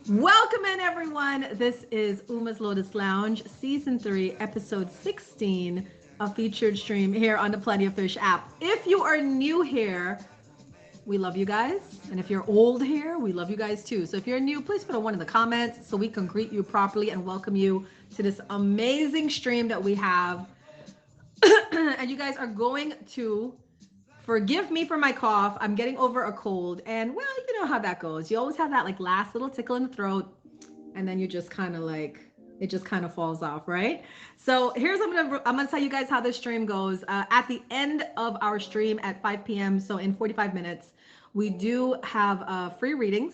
Welcome in, everyone. This is Uma's Lotus Lounge, Season 3, Episode 16, a featured stream here on the Plenty of Fish app. If you are new here, we love you guys. And if you're old here, we love you guys too. So if you're new, please put a 1 in the comments so we can greet you properly and welcome you to this amazing stream that we have. And you guys are going to forgive me for my cough. I'm getting over a cold. And well, you know how that goes. You always have that like last little tickle in the throat, and then you just kind of like it just kind of falls off, right? So here's I'm gonna tell you guys how this stream goes. At the end of our stream at 5 p.m., so in 45 minutes, we do have free readings.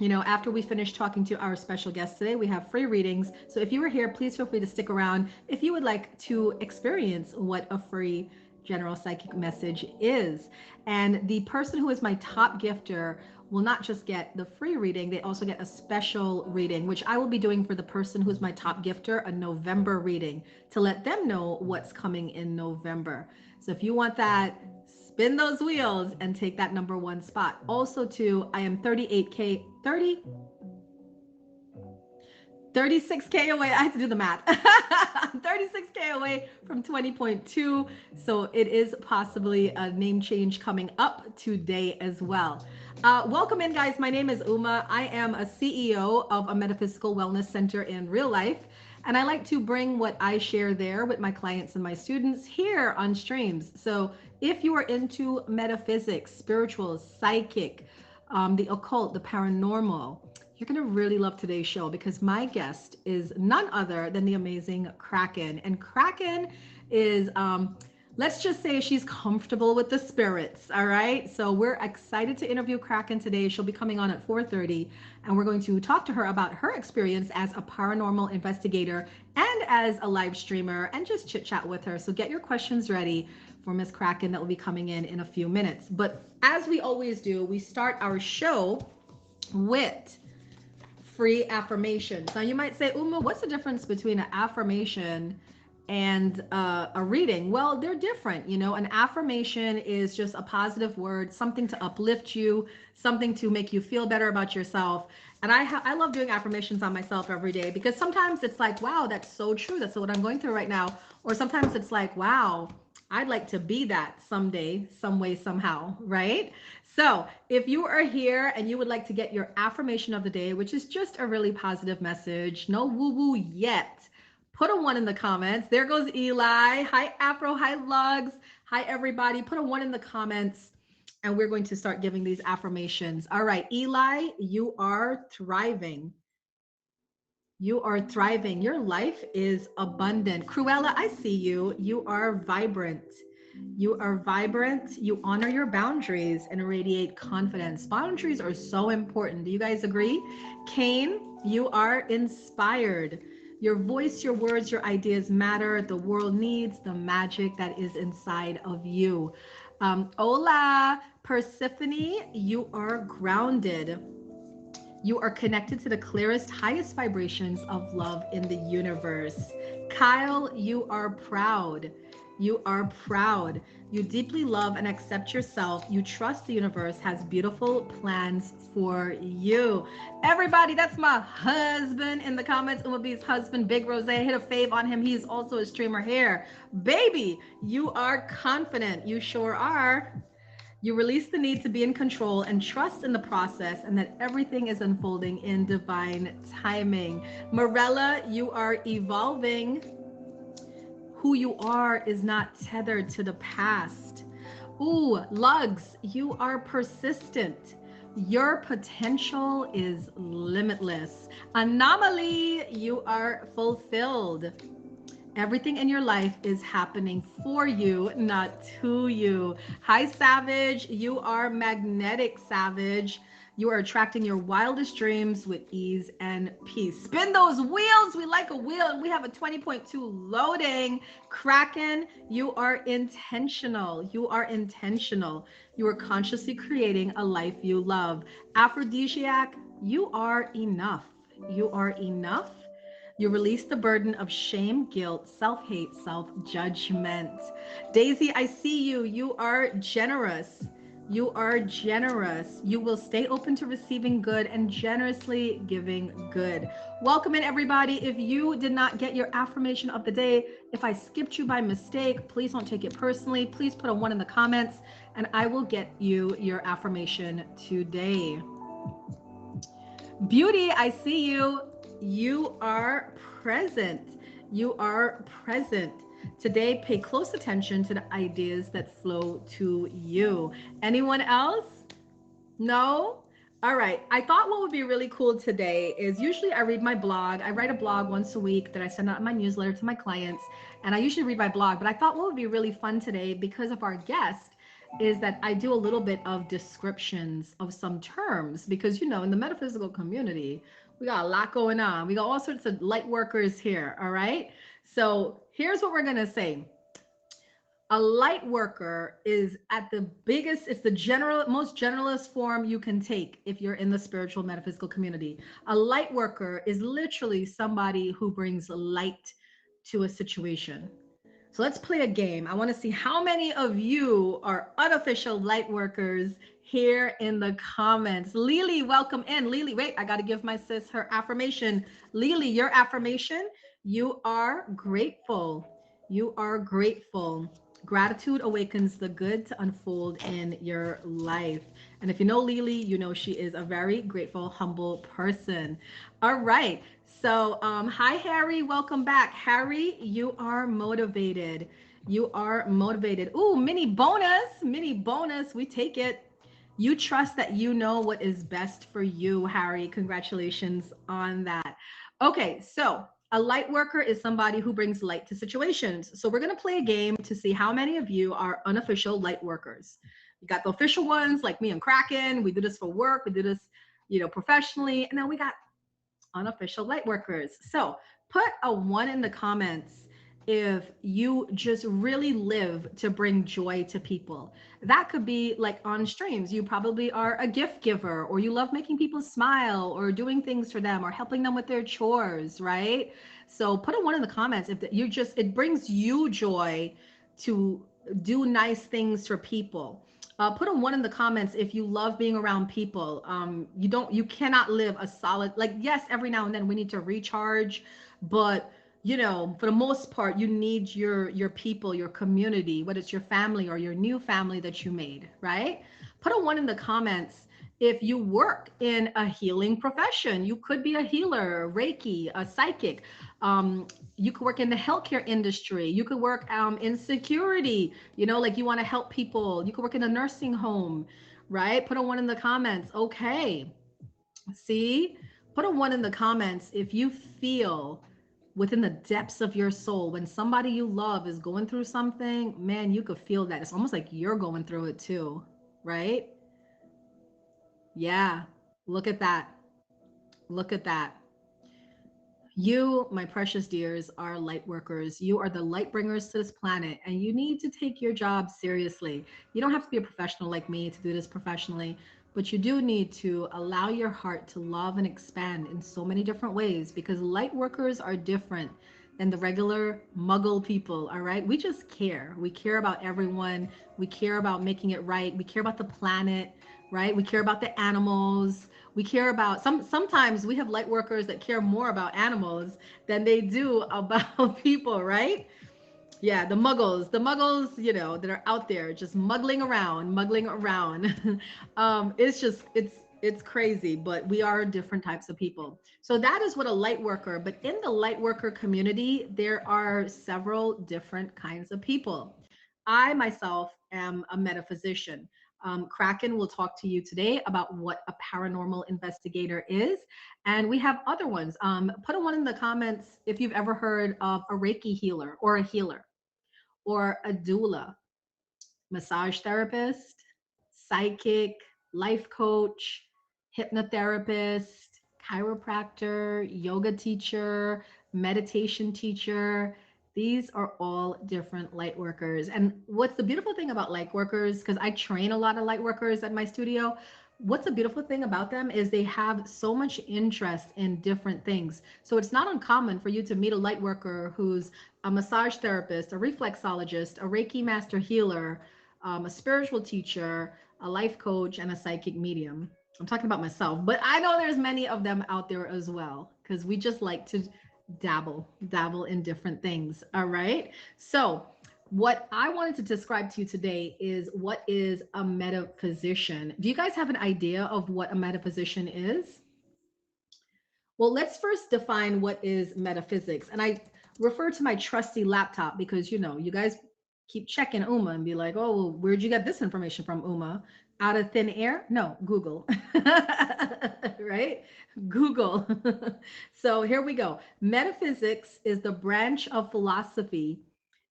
You know, after we finish talking to our special guest today, we have free readings. So if you are here, please feel free to stick around if you would like to experience what a free general psychic message is. And the person who is my top gifter will not just get the free reading, they also get a special reading, which I will be doing for the person who's my top gifter, a November reading, to let them know what's coming in November. So if you want that, spin those wheels and take that number 1 spot. Also, too, I am 36K away. I have to do the math. 36K away from 20.2. So it is possibly a name change coming up today as well. Welcome in, guys. My name is Uma. I am a CEO of a metaphysical wellness center in real life. And I like to bring what I share there with my clients and my students here on streams. So if you are into metaphysics, spiritual, psychic, the occult, the paranormal, you're going to really love today's show because my guest is none other than the amazing Kraken. And Kraken is, let's just say she's comfortable with the spirits. All right. So we're excited to interview Kraken today. She'll be coming on at 4:30, and we're going to talk to her about her experience as a paranormal investigator and as a live streamer and just chit chat with her. So get your questions ready for Miss Kraken that will be coming in a few minutes. But as we always do, we start our show with free affirmations. Now you might say, Uma, what's the difference between an affirmation and a reading? Well, they're different. You know, an affirmation is just a positive word, something to uplift you, something to make you feel better about yourself. And I love doing affirmations on myself every day because sometimes it's like, wow, that's so true. That's what I'm going through right now. Or sometimes it's like, wow, I'd like to be that someday, some way, somehow, right? So if you are here and you would like to get your affirmation of the day, which is just a really positive message, no woo-woo yet, put a 1 in the comments. There goes Eli. Hi, Afro. Hi, Lugs. Hi, everybody. Put a 1 in the comments, and we're going to start giving these affirmations. All right, Eli, you are thriving. You are thriving. Your life is abundant. Cruella, I see you. You are vibrant. You are vibrant. You honor your boundaries and radiate confidence. Boundaries are so important. Do you guys agree? Kane, you are inspired. Your voice, your words, your ideas matter. The world needs the magic that is inside of you. Hola, Persephone, you are grounded. You are connected to the clearest, highest vibrations of love in the universe. Kyle, you are proud. You are proud. You deeply love and accept yourself. You trust the universe has beautiful plans for you. Everybody, that's my husband in the comments. Uma B's husband, Big Rose. Hit a fave on him. He's also a streamer here. Baby, you are confident. You sure are. You release the need to be in control and trust in the process and that everything is unfolding in divine timing. Morella, you are evolving. Who you are is not tethered to the past. Ooh, Lugs, you are persistent. Your potential is limitless. Anomaly, you are fulfilled. Everything in your life is happening for you, not to you. Hi, Savage. You are magnetic, Savage. You are attracting your wildest dreams with ease and peace. Spin those wheels. We like a wheel, and we have a 20.2 loading. Kraken, you are intentional. You are intentional. You are consciously creating a life you love. Aphrodisiac, you are enough. You are enough. You release the burden of shame, guilt, self-hate, self-judgment. Daisy, I see you. You are generous. You are generous. You will stay open to receiving good and generously giving good. Welcome in, everybody. If you did not get your affirmation of the day, if I skipped you by mistake, please don't take it personally. Please put a one in the comments and I will get you your affirmation today. Beauty, I see you. You are present. You are present. Today, pay close attention to the ideas that flow to you. Anyone else? No? All right. I thought what would be really cool today is usually I read my blog. I write a blog once a week that I send out in my newsletter to my clients. And I usually read my blog. But I thought what would be really fun today because of our guest is that I do a little bit of descriptions of some terms because, you know, in the metaphysical community, we got a lot going on. We got all sorts of light workers here. All right. So here's what we're going to say. A light worker is at the biggest, it's the general, most generalist form you can take if you're in the spiritual metaphysical community. A light worker is literally somebody who brings light to a situation. So let's play a game. I want to see how many of you are unofficial light workers here in the comments. Lily, welcome in. Lily, wait, I got to give my sis her affirmation. Lily, your affirmation, you are grateful. You are grateful. Gratitude awakens the good to unfold in your life. And if you know Lily, you know she is a very grateful, humble person. All right. So, hi, Harry. Welcome back. Harry, you are motivated. You are motivated. Ooh, mini bonus. Mini bonus. We take it. You trust that you know what is best for you, Harry. Congratulations on that. Okay, so a light worker is somebody who brings light to situations. So we're going to play a game to see how many of you are unofficial light workers. You got the official ones like me and Kraken. We do this for work. We do this, you know, professionally. And then we got unofficial light workers. So put a one in the comments if you just really live to bring joy to people. That could be like on streams. You probably are a gift giver, or you love making people smile, or doing things for them, or helping them with their chores, right? So put a one in the comments if you just, it brings you joy to do nice things for people. Put a one in the comments if you love being around people. You cannot live a solid, like, yes, every now and then we need to recharge, but you know, for the most part, you need your people, your community, whether it's your family or your new family that you made, right? Put a one in the comments if you work in a healing profession. You could be a healer, Reiki, a psychic. You could work in the healthcare industry. You could work in security, you know, like you want to help people. You could work in a nursing home, right? Put a one in the comments. Okay. See, put a one in the comments if you feel within the depths of your soul when somebody you love is going through something, man, you could feel that. It's almost like you're going through it too, right? Yeah. Look at that. Look at that. You, my precious dears, are light workers. You are the light bringers to this planet, and you need to take your job seriously. You don't have to be a professional like me to do this professionally, but you do need to allow your heart to love and expand in so many different ways because light workers are different than the regular muggle people, all right? We just care. We care about everyone. We care about making it right. We care about the planet, right? We care about the animals. We care about sometimes we have light workers that care more about animals than they do about people, right? Yeah, the muggles, you know, that are out there just muggling around. It's just it's crazy, but we are different types of people. So that is what a light worker, but in the light worker community, there are several different kinds of people. I myself am a metaphysician. Kraken will talk to you today about what a paranormal investigator is. And we have other ones. Put a one in the comments if you've ever heard of a Reiki healer or a healer or a doula, massage therapist, psychic, life coach, hypnotherapist, chiropractor, yoga teacher, meditation teacher. These are all different light workers. And what's the beautiful thing about light workers, because I train a lot of light workers at my studio, what's the beautiful thing about them is they have so much interest in different things. So it's not uncommon for you to meet a light worker who's a massage therapist, a reflexologist, a Reiki master healer, a spiritual teacher, a life coach, and a psychic medium. I'm talking about myself, but I know there's many of them out there as well because we just like to dabble in different things. All right. So, what I wanted to describe to you today is what is a metaphysician. Do you guys have an idea of what a metaphysician is? Well, let's first define what is metaphysics. And I refer to my trusty laptop because, you guys keep checking Uma and be like, oh, well, where'd you get this information from, Uma? Out of thin air? No, Google. Right? Google. So here we go. Metaphysics is the branch of philosophy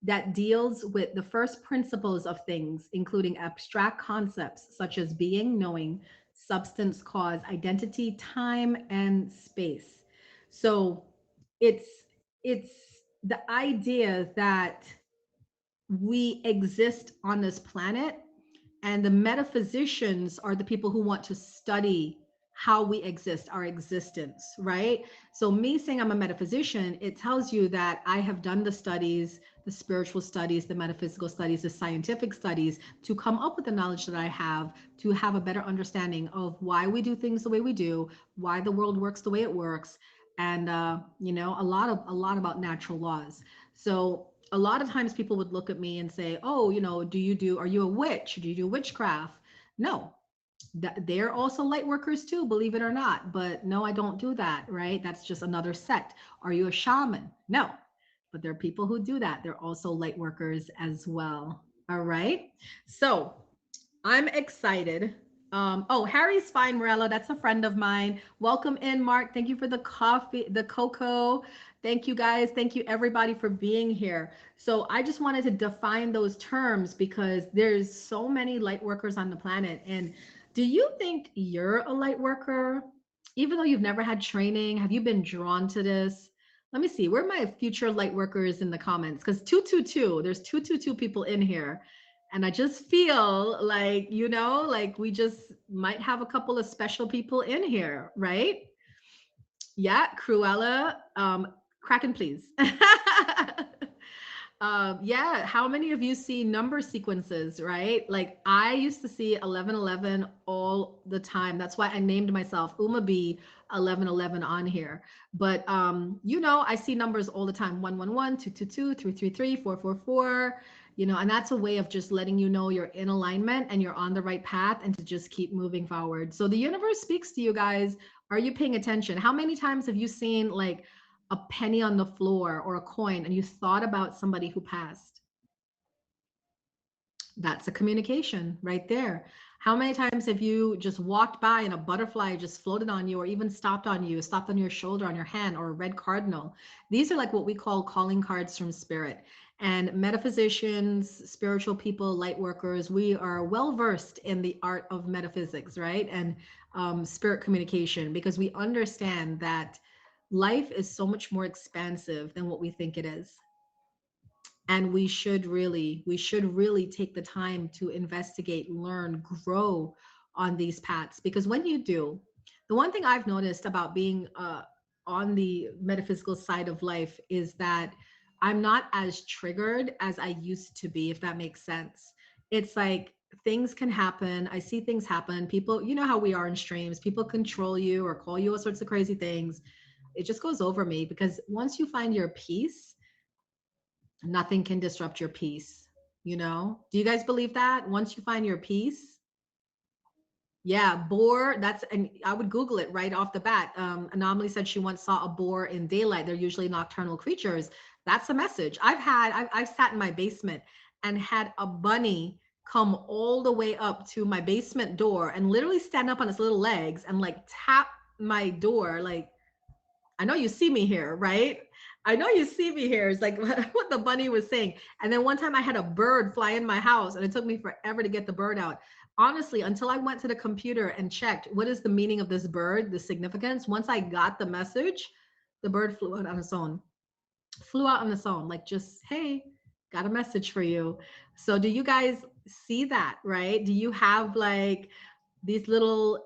that deals with the first principles of things, including abstract concepts such as being, knowing, substance, cause, identity, time, and space. So it's it's the idea that we exist on this planet, and the metaphysicians are the people who want to study how we exist, our existence, right? So me saying I'm a metaphysician, it tells you that I have done the studies, the spiritual studies, the metaphysical studies, the scientific studies to come up with the knowledge that I have to have a better understanding of why we do things the way we do, why the world works the way it works, and a lot about natural laws. So a lot of times people would look at me and say, oh, are you a witch? Do you do witchcraft? No, they're also light workers too, believe it or not. But no, I don't do that, right? That's just another sect. Are you a shaman? No, but there are people who do that. They're also light workers as well. All right. So I'm excited. Oh, Harry's fine, Morello. That's a friend of mine. Welcome in, Mark. Thank you for the coffee, the cocoa. Thank you, guys. Thank you, everybody, for being here. So I just wanted to define those terms because there's so many light workers on the planet. And do you think you're a light worker? Even though you've never had training, have you been drawn to this? Let me see. Where are my future light workers in the comments? Because 222, there's 222 people in here. And I just feel like, like we just might have a couple of special people in here, right? Yeah, Cruella, Kraken, please. Yeah, how many of you see number sequences, right? Like I used to see 1111 all the time. That's why I named myself Uma B 1111 on here. But I see numbers all the time: 111, 222, 333, 444. And that's a way of just letting you know you're in alignment and you're on the right path and to just keep moving forward. So the universe speaks to you guys. Are you paying attention? How many times have you seen like a penny on the floor or a coin and you thought about somebody who passed? That's a communication right there. How many times have you just walked by and a butterfly just floated on you, or even stopped on you, stopped on your shoulder, on your hand, or a red cardinal? These are like what we call calling cards from spirit. And metaphysicians, spiritual people, light workers, we are well versed in the art of metaphysics, right? And spirit communication, because we understand that life is so much more expansive than what we think it is. And we should really take the time to investigate, learn, grow on these paths, because when you do, the one thing I've noticed about being on the metaphysical side of life is that I'm not as triggered as I used to be, if that makes sense. It's like things can happen. I see things happen. People, you know how we are in streams, people control you or call you all sorts of crazy things. It just goes over me because once you find your peace, nothing can disrupt your peace. Do you guys believe that once you find your peace? Yeah, boar. That's, and I would Google it right off the bat. Anomaly said she once saw a boar in daylight. They're usually nocturnal creatures. That's a message. I've sat in my basement and had a bunny come all the way up to my basement door and literally stand up on its little legs and like tap my door, like, I know you see me here, right? I know you see me here. It's like what the bunny was saying. And then one time I had a bird fly in my house and it took me forever to get the bird out. Honestly, until I went to the computer and checked what is the meaning of this bird, the significance, once I got the message, the bird flew out on its own. Flew out on its own, like, just, hey, got a message for you. So do you guys see that, right? Do you have like these little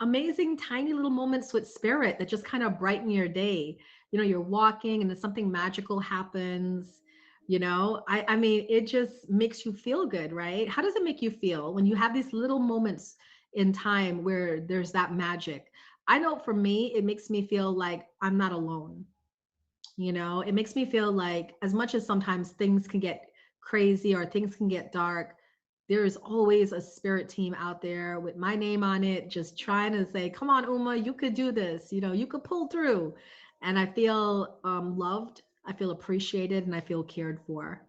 amazing tiny little moments with spirit that just kind of brighten your day? You're walking and then something magical happens. I mean, it just makes you feel good, right? How does it make you feel when you have these little moments in time where there's that magic? I know for me, it makes me feel like I'm not alone. It makes me feel like, as much as sometimes things can get crazy or things can get dark, there is always a spirit team out there with my name on it, just trying to say, come on, Uma, you could do this, you could pull through. And I feel loved, I feel appreciated, and I feel cared for.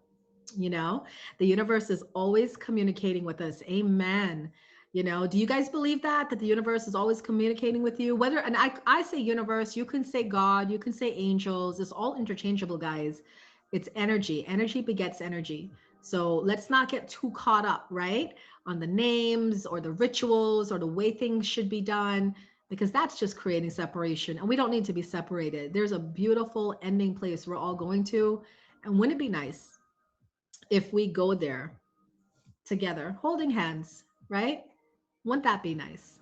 you know the universe is always communicating with us. Amen. Do you guys believe that the universe is always communicating with you? Whether, and I say universe, you can say God, you can say angels, it's all interchangeable, guys. It's energy. Energy begets energy. So let's not get too caught up, right, on the names or the rituals or the way things should be done, because that's just creating separation, and we don't need to be separated. There's a beautiful ending place we're all going to, and wouldn't it be nice if we go there together, holding hands, right? Wouldn't that be nice?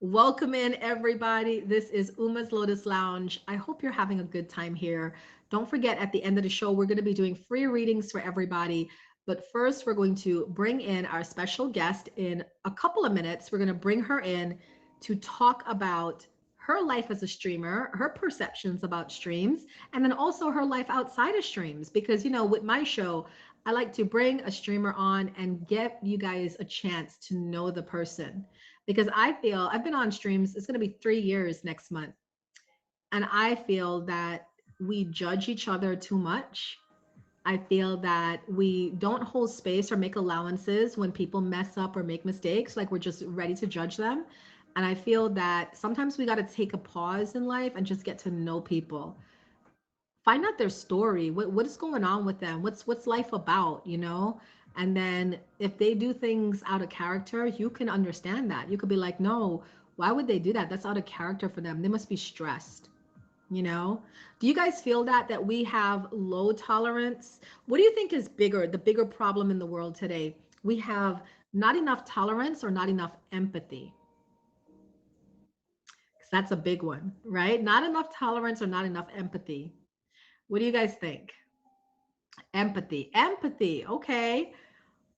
Welcome in, everybody. This is Uma's Lotus Lounge. I hope you're having a good time here. Don't forget, at the end of the show, we're going to be doing free readings for everybody. But first, we're going to bring in our special guest in a couple of minutes. We're going to bring her in to talk about her life as a streamer, her perceptions about streams, and then also her life outside of streams. Because, with my show, I like to bring a streamer on and give you guys a chance to know the person, because I feel I've been on streams, it's going to be 3 years next month. And I feel that we judge each other too much. I feel that we don't hold space or make allowances when people mess up or make mistakes, like we're just ready to judge them. And I feel that sometimes we got to take a pause in life and just get to know people, find out their story, what is going on with them, what's life about, and then if they do things out of character, you can understand that. You could be like, no, why would they do that? That's out of character for them. They must be stressed. Do you guys feel that we have low tolerance? What do you think is bigger, the bigger problem in the world today? We have not enough tolerance or not enough empathy? 'Cause that's a big one, right? Not enough tolerance or not enough empathy. What do you guys think? Empathy. Empathy. Okay.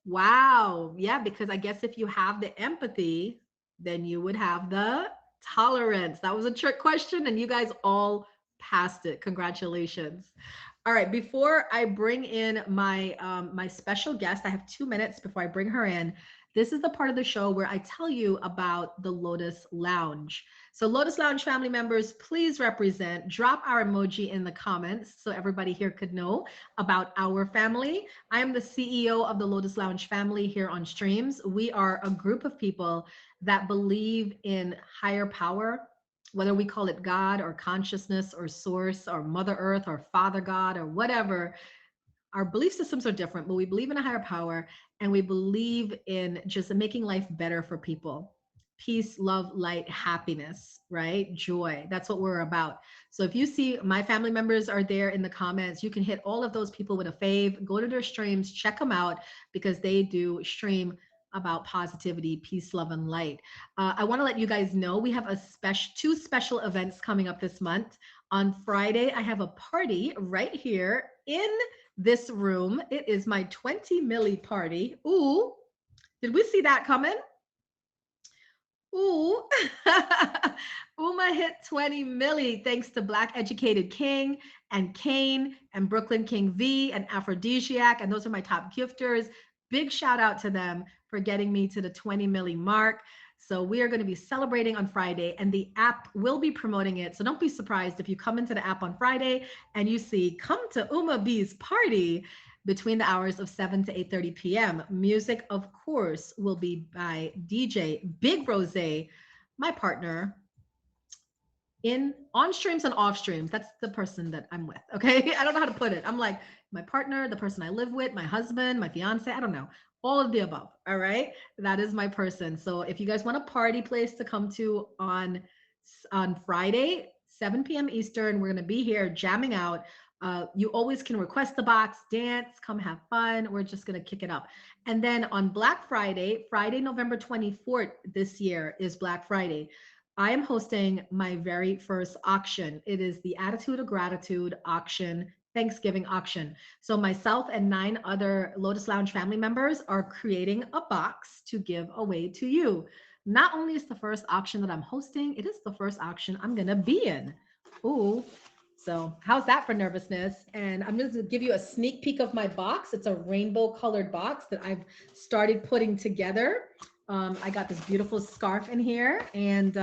Wow. Yeah, because I guess if you have the empathy, then you would have the tolerance. That was a trick question, and you guys all passed it. Congratulations. All right, before I bring in my special guest, I have 2 minutes before I bring her in. This is the part of the show where I tell you about the Lotus Lounge. So, Lotus Lounge family members, please represent. Drop our emoji in the comments so everybody here could know about our family. I am the CEO of the Lotus Lounge family here on streams. We are a group of people that believe in higher power, whether we call it God or consciousness or source or Mother Earth or Father God or whatever. Our belief systems are different, but we believe in a higher power, and we believe in just making life better for people. Peace, love, light, happiness, right? Joy. That's what we're about. So if you see my family members are there in the comments, you can hit all of those people with a fave, go to their streams, check them out, because they do stream about positivity, peace, love, and light. I want to let you guys know we have two special events coming up this month. On Friday, I have a party right here in this room. It is my 20 milli party. Ooh, did we see that coming? Ooh, Uma hit 20 milli thanks to Black Educated King and Kane and Brooklyn King V and Aphrodisiac. And those are my top gifters. Big shout out to them for getting me to the 20 milli mark. So we are going to be celebrating on Friday, and the app will be promoting it. So don't be surprised if you come into the app on Friday and you see "Come to Uma B's party" between the hours of 7 to 8:30 p.m. Music, of course, will be by DJ Big Rose, my partner in on streams and off streams. That's the person that I'm with. Okay. I don't know how to put it. I'm like my partner, the person I live with, my husband, my fiance. I don't know. All of the above. All right. That is my person. So if you guys want a party place to come to on Friday, 7 p.m. Eastern, we're going to be here jamming out. You always can request the box, dance, come have fun. We're just going to kick it up. And then on Black Friday, Friday, November 24th this year is Black Friday. I am hosting my very first auction. It is the Attitude of Gratitude auction Thanksgiving auction. So myself and 9 other Lotus Lounge family members are creating a box to give away to you. Not only is the first auction that I'm hosting, it is the first auction I'm gonna be in. Ooh. So how's that for nervousness? And I'm just gonna give you a sneak peek of my box. It's a rainbow colored box that I've started putting together. I got this beautiful scarf in here, and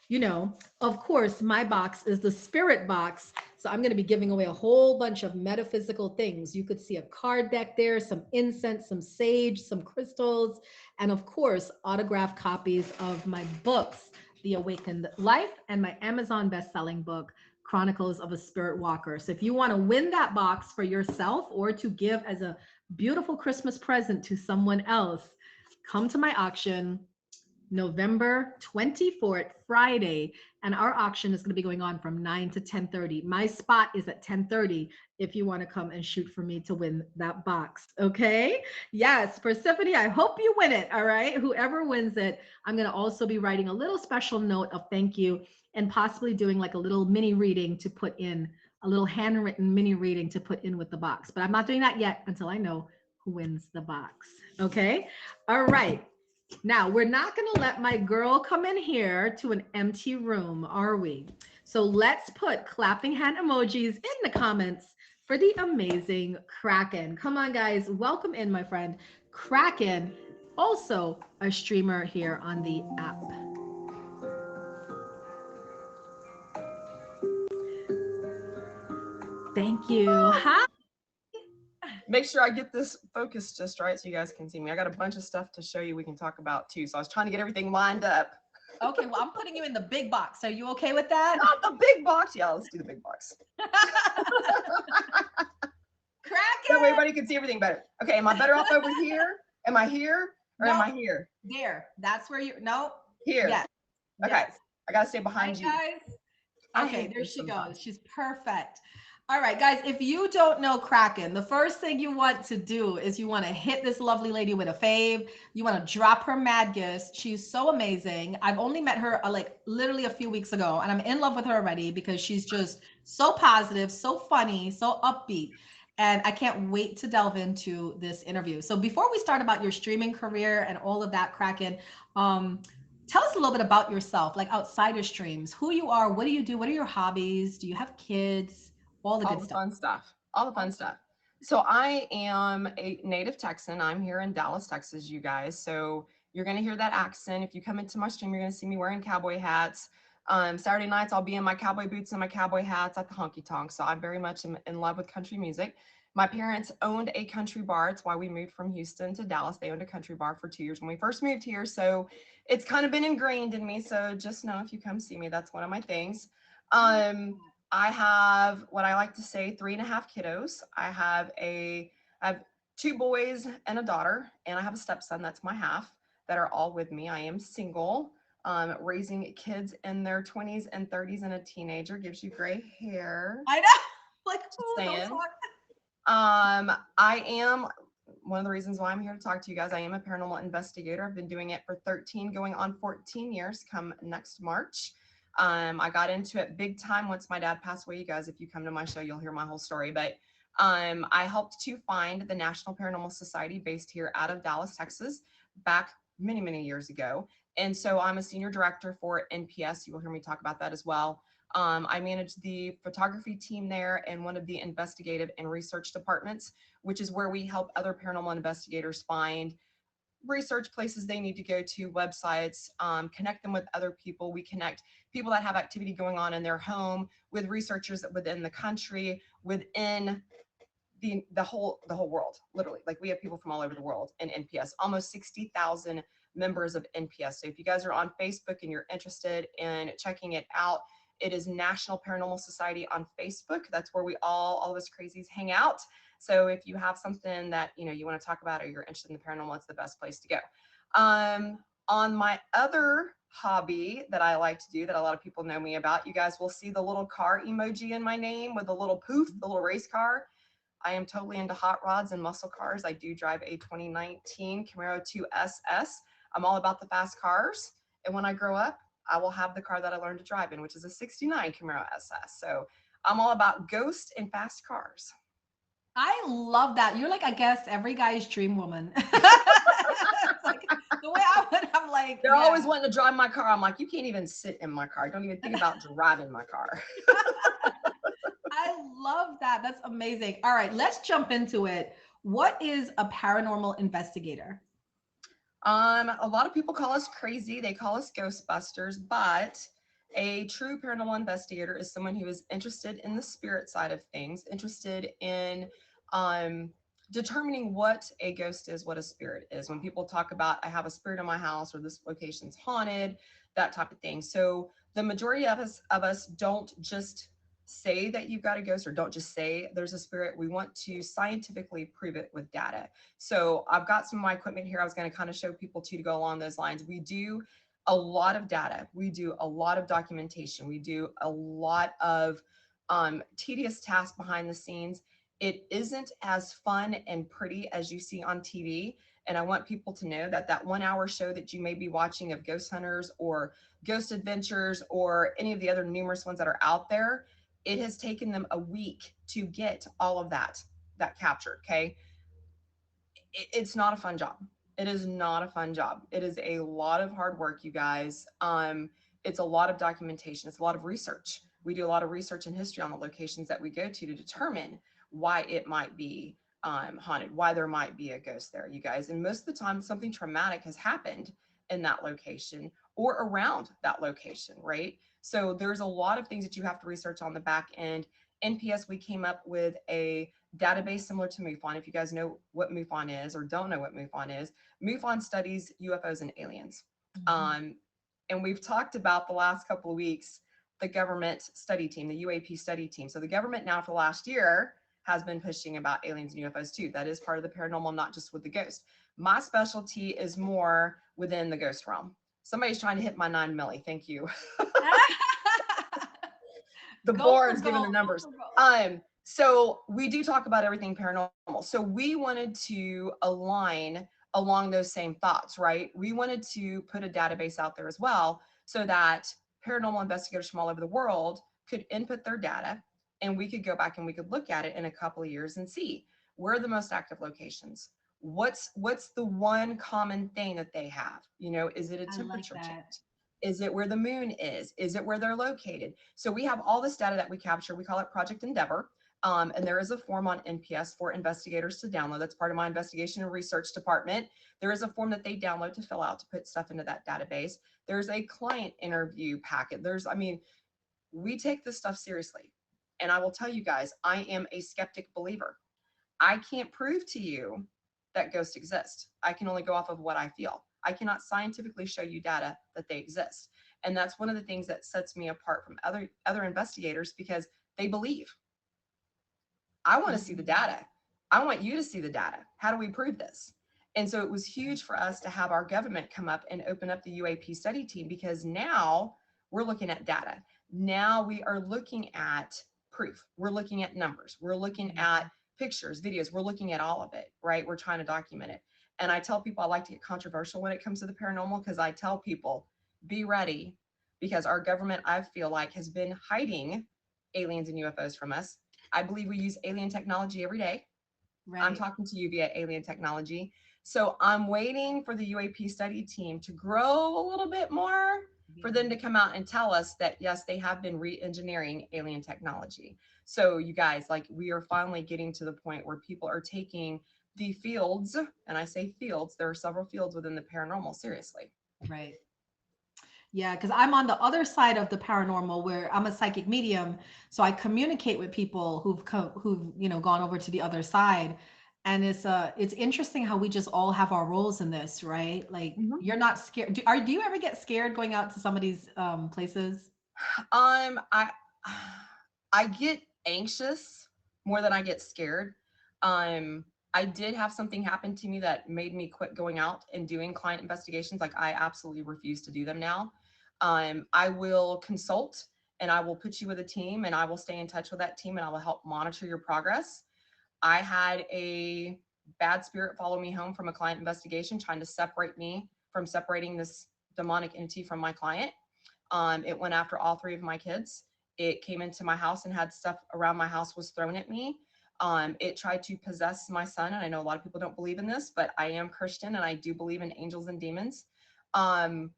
you know, of course, my box is the spirit box. So I'm going to be giving away a whole bunch of metaphysical things. You could see a card deck there, some incense, some sage, some crystals, and of course, autographed copies of my books, The Awakened Life, and my Amazon best-selling book, Chronicles of a Spirit Walker. So if you want to win that box for yourself or to give as a beautiful Christmas present to someone else, come to my auction November 24th, Friday, and our auction is going to be going on from 9 to 10:30. My spot is at 10:30 if you want to come and shoot for me to win that box. Okay? Yes, Persephone, I hope you win it. All right? Whoever wins it, I'm going to also be writing a little special note of thank you and possibly doing like a little mini reading to put in, a little handwritten mini reading to put in with the box. But I'm not doing that yet until I know who wins the box. Okay? All right. Now, we're not going to let my girl come in here to an empty room, are we? So let's put clapping hand emojis in the comments for the amazing Kraken. Come on, guys. Welcome in, my friend. Kraken, also a streamer here on the app. Thank you. Hi. Make sure I get this focus just right so you guys can see me. I got a bunch of stuff to show you we can talk about too. So I was trying to get everything lined up. Okay, well, I'm putting you in the big box. Are you okay with that? Not the big box. Yeah, let's do the big box. Kraken! That way everybody can see everything better. Okay, am I better off over here? Am I here? Or am I here? There. That's where you, no. Here. Yes. Okay. Yes. I got to stay behind you. Guys. Okay, there she goes. She's perfect. All right, guys, if you don't know Kraken, the first thing you want to do is you want to hit this lovely lady with a fave. You want to drop her mad gifts. She's so amazing. I've only met her like literally a few weeks ago, and I'm in love with her already because she's just so positive, so funny, so upbeat. And I can't wait to delve into this interview. So before we start about your streaming career and all of that, Kraken, tell us a little bit about yourself, like outside your streams, who you are, what do you do, what are your hobbies, do you have kids? All the good stuff. Fun stuff. All the fun stuff. So I am a native Texan. I'm here in Dallas, Texas, you guys. So you're going to hear that accent. If you come into my stream, you're going to see me wearing cowboy hats. Saturday nights, I'll be in my cowboy boots and my cowboy hats at the honky tonk. So I'm very much in love with country music. My parents owned a country bar. It's why we moved from Houston to Dallas. They owned a country bar for 2 years when we first moved here. So it's kind of been ingrained in me. So just know if you come see me, that's one of my things. I have what I like to say 3.5 kiddos. I have 2 boys and a daughter, and I have a stepson. That's my half that are all with me. I am single, raising kids in their 20s and 30s, and a teenager gives you gray hair. I know. Like, saying. I am one of the reasons why I'm here to talk to you guys. I am a paranormal investigator. I've been doing it for 13, going on 14 years come next March. I got into it big time once my dad passed away. You guys, if you come to my show, you'll hear my whole story. But I helped to find the National Paranormal Society based here out of Dallas, Texas, back many, many years ago. And so I'm a senior director for NPS. You will hear me talk about that as well. I manage the photography team there and one of the investigative and research departments, which is where we help other paranormal investigators find research places they need to go to, websites, connect them with other people. We connect people that have activity going on in their home with researchers within the country, within the whole world, literally. Like we have people from all over the world in NPS, almost 60,000 members of NPS. So if you guys are on Facebook and you're interested in checking it out, it is National Paranormal Society on Facebook. That's where we all of us crazies hang out. So if you have something that you want to talk about or you're interested in the paranormal, it's the best place to go. On my other hobby that I like to do that a lot of people know me about, you guys will see the little car emoji in my name with the little poof, the little race car. I am totally into hot rods and muscle cars. I do drive a 2019 Camaro 2 SS. I'm all about the fast cars. And when I grow up, I will have the car that I learned to drive in, which is a 69 Camaro SS. So I'm all about ghosts and fast cars. I love that. You're like, I guess, every guy's dream woman. It's like the way I would, I'm like, They're always yeah. wanting to drive my car. I'm like, you can't even sit in my car. Don't even think about driving my car. I love that. That's amazing. All right, let's jump into it. What is a paranormal investigator? A lot of people call us crazy. They call us Ghostbusters, but a true paranormal investigator is someone who is interested in the spirit side of things, interested in um, determining what a ghost is, what a spirit is. When people talk about, I have a spirit in my house or this location's haunted, that type of thing. So the majority of us don't just say that you've got a ghost or don't just say there's a spirit. We want to scientifically prove it with data. So I've got some of my equipment here. I was going to kind of show people too to go along those lines. We do a lot of data. We do a lot of documentation. We do a lot of tedious tasks behind the scenes. It isn't as fun and pretty as you see on TV. And I want people to know that that 1 hour show that you may be watching of ghost hunters or ghost adventures or any of the other numerous ones that are out there, it has taken them a week to get all of that captured. Okay. It's not a fun job. It is not a fun job. It is a lot of hard work, you guys. It's a lot of documentation. It's a lot of research. We do a lot of research and history on the locations that we go to determine why it might be haunted, why there might be a ghost there, you guys. And most of the time, something traumatic has happened in that location or around that location, right? So there's a lot of things that you have to research on the back end. NPS, we came up with a database similar to MUFON. If you guys know what MUFON is or don't know what MUFON is, MUFON studies UFOs and aliens. Um, and we've talked about the last couple of weeks, the government study team, the UAP study team. So the government now for the last year has been pushing about aliens and UFOs too. That is part of the paranormal, not just with the ghost. My specialty is more within the ghost realm. Somebody's trying to hit my 9 milli. Thank you. The Go for board's giving the gold. Go numbers. for gold. So we do talk about everything paranormal. So we wanted to align along those same thoughts, right? We wanted to put a database out there as well so that paranormal investigators from all over the world could input their data and we could go back and we could look at it in a couple of years and see where are the most active locations. What's the one common thing that they have? You know, is it a I like temperature that. change? Is it where the moon is? Is it where they're located? So we have all this data that we capture. We call it Project Endeavor. And there is a form on NPS for investigators to download. That's part of my investigation and research department. There is a form that they download to fill out to put stuff into that database. There's a client interview packet. We take this stuff seriously. And I will tell you guys, I am a skeptic believer. I can't prove to you that ghosts exist. I can only go off of what I feel. I cannot scientifically show you data that they exist. And that's one of the things that sets me apart from other investigators because they believe. I want to see the data. I want you to see the data. How do we prove this? And so it was huge for us to have our government come up and open up the UAP study team because now we're looking at data. Now we are looking at proof. We're looking at numbers. We're looking at pictures, videos. We're looking at all of it, right? We're trying to document it. And I tell people I like to get controversial when it comes to the paranormal because I tell people, be ready because our government, I feel like, has been hiding aliens and UFOs from us. I believe we use alien technology every day. Right. I'm talking to you via alien technology. So I'm waiting for the UAP study team to grow a little bit more for them to come out and tell us that, yes, they have been re-engineering alien technology. So you guys, like we are finally getting to the point where people are taking the fields, and I say fields, there are several fields within the paranormal, seriously. Right. Yeah, because I'm on the other side of the paranormal where I'm a psychic medium. So I communicate with people who've gone over to the other side. And it's interesting how we just all have our roles in this, right? Like you're not scared. Do you ever get scared going out to some of these places? I I get anxious more than I get scared. I did have something happen to me that made me quit going out and doing client investigations. Like I absolutely refuse to do them now. I will consult and I will put you with a team and I will stay in touch with that team and I will help monitor your progress. I had a bad spirit follow me home from a client investigation, trying to separate me from separating this demonic entity from my client. It went after all three of my kids It came into my house and had stuff around my house was thrown at me. It tried to possess my son. And I know a lot of people don't believe in this, but I am Christian and I do believe in angels and demons. Um,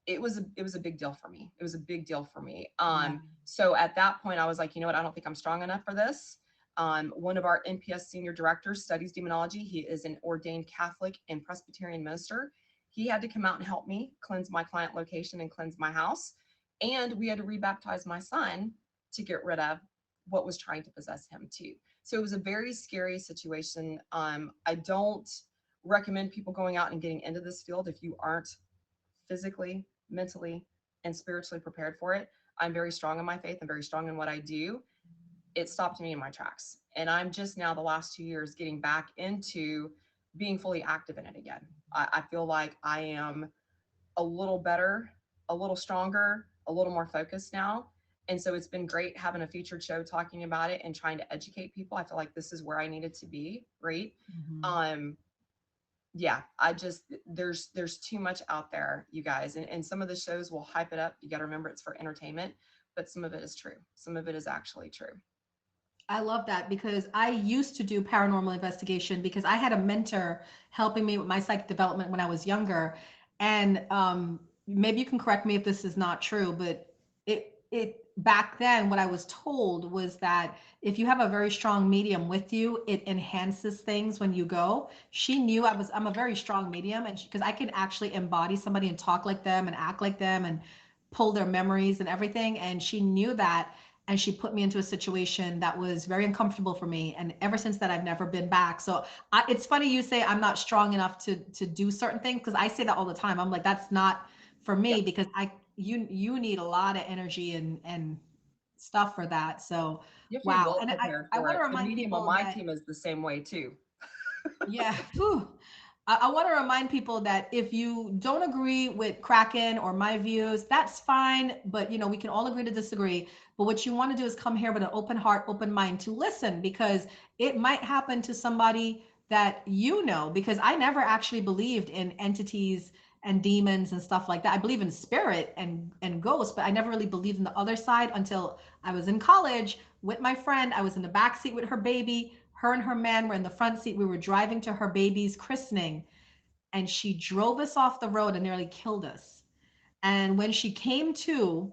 it was a big deal for me. It was a big deal for me. Yeah. So at that point, I was like, you know what? I don't think I'm strong enough for this. One of our NPS senior directors studies demonology. He is an ordained Catholic and Presbyterian minister. He had to come out and help me cleanse my client location and cleanse my house. And we had to rebaptize my son to get rid of what was trying to possess him too. So it was a very scary situation. I don't recommend people going out and getting into this field if you aren't physically, mentally, and spiritually prepared for it. I'm very strong in my faith and very strong in what I do. It stopped me in my tracks. And I'm just now the last 2 years getting back into being fully active in it again. I feel like I am a little better, a little stronger, a little more focused now. And so it's been great having a featured show talking about it and trying to educate people. I feel like this is where I needed to be, right? Mhm. Um, yeah, I just there's too much out there, you guys. And some of the shows will hype it up. You got to remember it's for entertainment, but some of it is true. Some of it is actually true. I love that because I used to do paranormal investigation because I had a mentor helping me with my psychic development when I was younger. And maybe you can correct me if this is not true, but it back then what I was told was that if you have a very strong medium with you, it enhances things when you go. She knew I'm a very strong medium, and because I can actually embody somebody and talk like them and act like them and pull their memories and everything. And she knew that, and she put me into a situation that was very uncomfortable for me, and ever since that I've never been back. So it's funny you say I'm not strong enough to do certain things, because I say that all the time. I'm like, that's not for Yeah, me, because you need a lot of energy and stuff for that. So you have to be wow. well And prepared I for want to it. The remind medium on people my that, team is the same way too. yeah. Whew. I want to remind people that if you don't agree with Kraken or my views, that's fine. But we can all agree to disagree. But what you want to do is come here with an open heart, open mind to listen, because it might happen to somebody that because I never actually believed in entities and demons and stuff like that. I believe in spirit and ghosts, but I never really believed in the other side until I was in college with my friend. I was in the back seat with her baby. Her and her man were in the front seat. We were driving to her baby's christening, and she drove us off the road and nearly killed us. And when she came to,